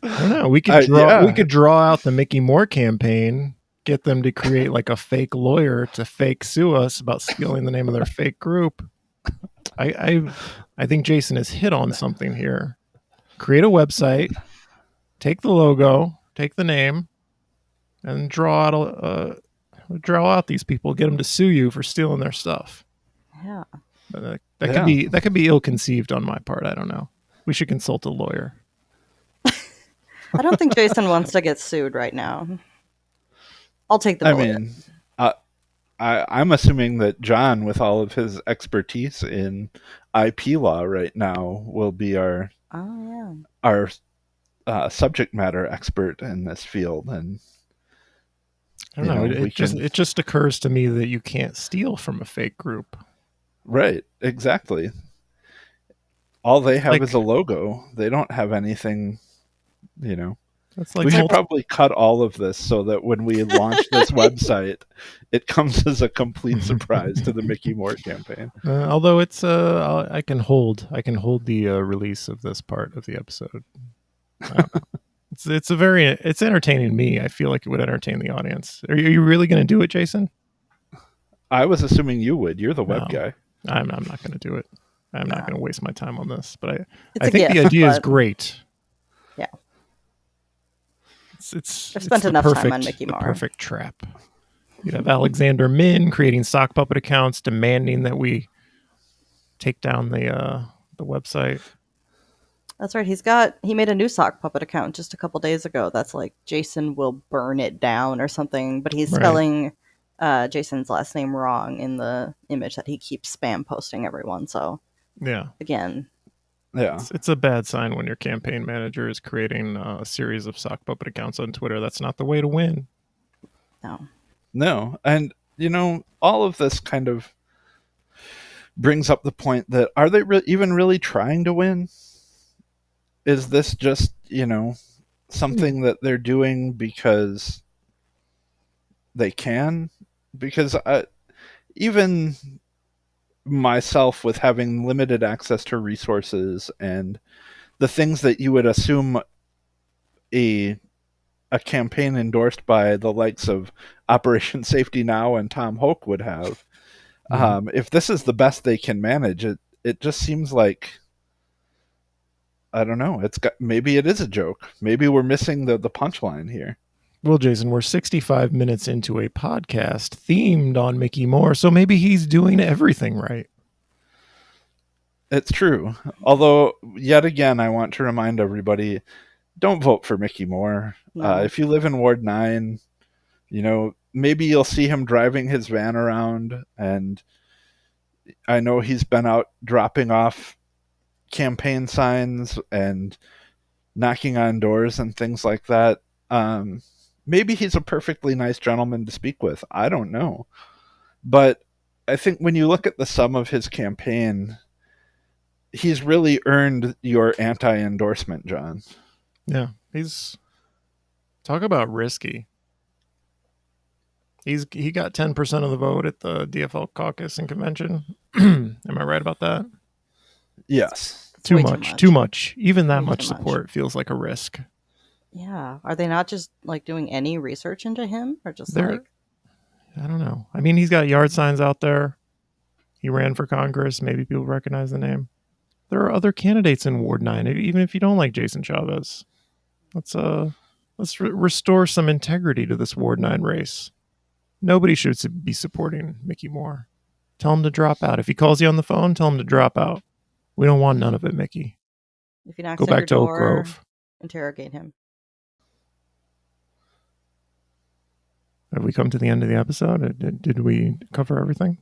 I don't know. We could draw out the Mickey Moore campaign, get them to create like a fake lawyer to fake sue us about stealing the name of their fake group. I think Jason has hit on something here. Create a website, take the logo, take the name, and draw out these people, get them to sue you for stealing their stuff. Yeah. That could be ill-conceived on my part. I don't know. We should consult a lawyer. I don't think Jason wants to get sued right now. I'll take the bullet. I mean, I'm assuming that John, with all of his expertise in IP law right now, will be our subject matter expert in this field. And I don't know. It just occurs to me that you can't steal from a fake group. Right. Exactly. All they have is a logo. They don't have anything, That's like we should probably cut all of this so that when we launch this website, it comes as a complete surprise to the Mickey Moore campaign. Although it's, I can hold the release of this part of the episode. It's entertaining me. I feel like it would entertain the audience. Are you really going to do it, Jason? I was assuming you would. You're the web guy. I'm not going to do it. I'm not going to waste my time on this. But I think the idea is great. Yeah. It's I've spent the enough time on Mickey the Moore. perfect trap. You'd have Alexander Min creating sock puppet accounts, demanding that we take down the website. That's right. He made a new sock puppet account just a couple days ago. That's like Jason will burn it down or something, but he's Right. spelling Jason's last name wrong in the image that he keeps spam posting everyone. So Yeah. again, Yeah. It's a bad sign when your campaign manager is creating a series of sock puppet accounts on Twitter. That's not the way to win. no. No. And, all of this kind of brings up the point that are they even really trying to win? Is this just, something that they're doing because they can? Because even myself, with having limited access to resources and the things that you would assume a campaign endorsed by the likes of Operation Safety Now and Tom Hoke would have, if this is the best they can manage, it just seems like, I don't know. Maybe it is a joke. Maybe we're missing the punchline here. Well, Jason, we're 65 minutes into a podcast themed on Mickey Moore, so maybe he's doing everything right. It's true. Although, yet again, I want to remind everybody, don't vote for Mickey Moore. No. If you live in Ward 9, maybe you'll see him driving his van around, and I know he's been out dropping off campaign signs and knocking on doors and things like that. Maybe he's a perfectly nice gentleman to speak with. I don't know. But I think when you look at the sum of his campaign, he's really earned your anti-endorsement, John. Yeah, he's talk about risky. He got 10% of the vote at the DFL caucus and convention. Am I right about that? Yes. Too way much. too Too much. Even that Way much too much. support feels like a risk. Yeah. Are they not just like doing any research into him or just They're- like I don't know. I mean, he's got yard signs out there. He ran for Congress. Maybe people recognize the name. There are other candidates in Ward 9, even if you don't like Jason Chavez. Let's restore some integrity to this Ward 9 race. Nobody should be supporting Mickey Moore. Tell him to drop out. If he calls you on the phone, tell him to drop out. We don't want none of it, Mickey. if he knocks Go at back your to Oak door, Grove. interrogate him? Have we come to the end of the episode? Did we cover everything?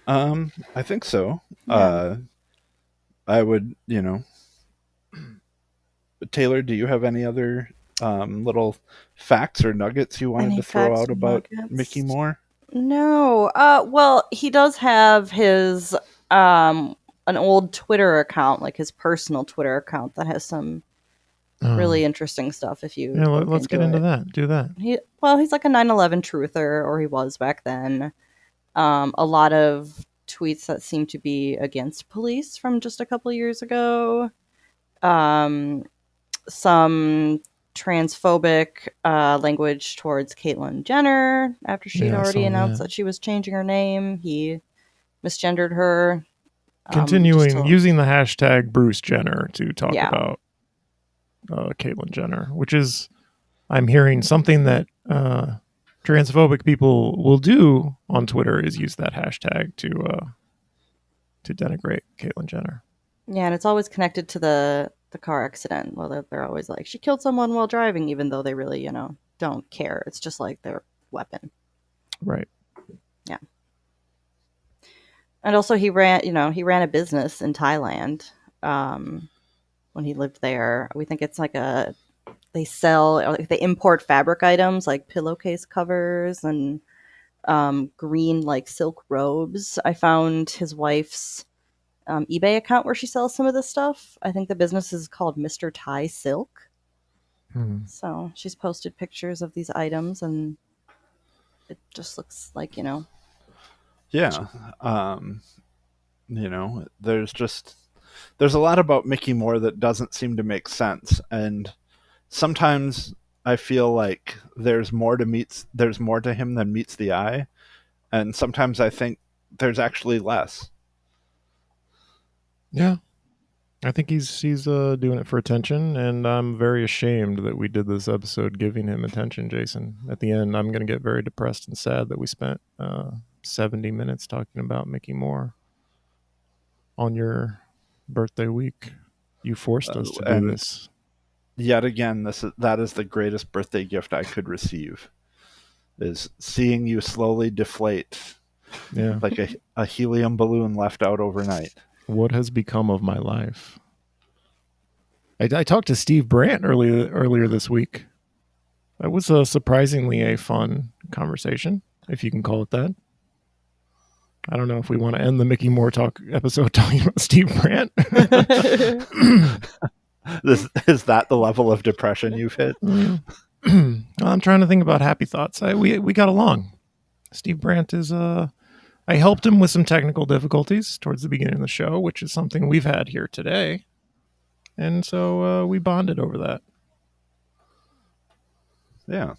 I think so. Yeah. I would, Taylor, do you have any other little facts or nuggets you wanted Any to throw facts out or about nuggets? Mickey Moore? No. Well, he does have his an old Twitter account, like his personal Twitter account that has some really interesting stuff if you Yeah, look let's get into it. that. Do that. He's like a 9/11 truther, or he was back then. A lot of tweets that seem to be against police from just a couple years ago. Some transphobic language towards Caitlyn Jenner after she'd Yeah, I already saw announced that. that she was changing her name. He misgendered her. Continuing just to- using the hashtag Bruce Jenner to talk Yeah. about Caitlyn Jenner, which is, I'm hearing something that transphobic people will do on Twitter is use that hashtag to denigrate Caitlyn Jenner. Yeah, and it's always connected to the car accident. Well, they're always like, she killed someone while driving, even though they really, don't care. It's just like their weapon. Right. And also he ran a business in Thailand when he lived there. We think it's like they import fabric items like pillowcase covers and green like silk robes. I found his wife's eBay account where she sells some of this stuff. I think the business is called Mr. Thai Silk. So she's posted pictures of these items and it just looks like, Yeah. There's a lot about Mickey Moore that doesn't seem to make sense, and sometimes I feel like there's more to him than meets the eye, and sometimes I think there's actually less. Yeah. I think he's doing it for attention, and I'm very ashamed that we did this episode giving him attention, Jason. At the end, I'm going to get very depressed and sad that we spent 70 minutes talking about Mickey Moore on your birthday week. You forced us to do this. Yet again, that is the greatest birthday gift I could receive, is seeing you slowly deflate like a helium balloon left out overnight. What has become of my life? I talked to Steve Brandt earlier this week. That was surprisingly a fun conversation, if you can call it that. I don't know if we want to end the Mickey Moore Talk episode talking about Steve Brandt. Is that the level of depression you've hit? I'm trying to think about happy thoughts. We got along. Steve Brandt is I helped him with some technical difficulties towards the beginning of the show, which is something we've had here today. And so we bonded over that. Yeah.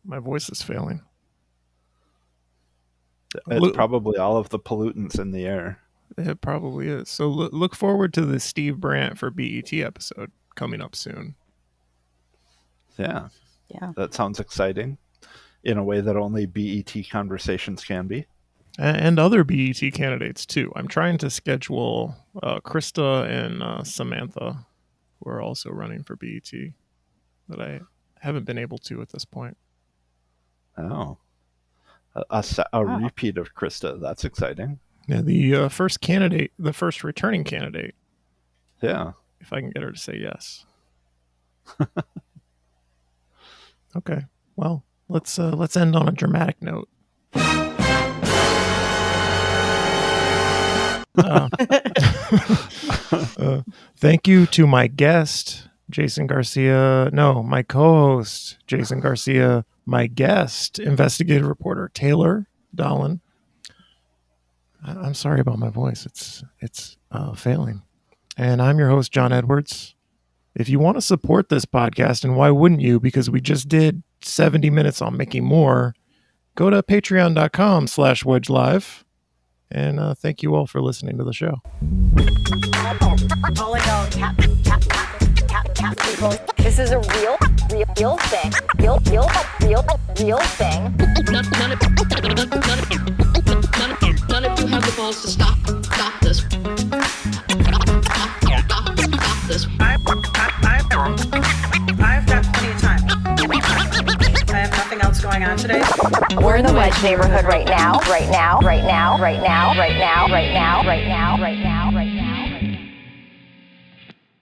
My voice is failing. It's probably all of the pollutants in the air. It probably is. So look forward to the Steve Brandt for BET episode coming up soon. Yeah. Yeah. That sounds exciting in a way that only BET conversations can be. And other BET candidates, too. I'm trying to schedule Krista and Samantha, who are also running for BET, that I haven't been able to at this point. Oh. A repeat of Krista. That's exciting. Yeah, the first returning candidate. Yeah. If I can get her to say yes. Okay. Well, let's end on a dramatic note. Thank you to my guest, Jason Garcia. No, my co-host, Jason Garcia. My guest, investigative reporter Taylor Dolan. I'm sorry about my voice. It's failing. And I'm your host, John Edwards. If you want to support this podcast, and why wouldn't you? Because we just did 70 minutes on Mickey Moore. Go to patreon.com/wedgelive. And thank you all for listening to the show. This is a real thing. Real thing. None of you have the balls to stop this. Stop this. I've got plenty of time. I have nothing else going on today. We're in the Wedge neighborhood right now.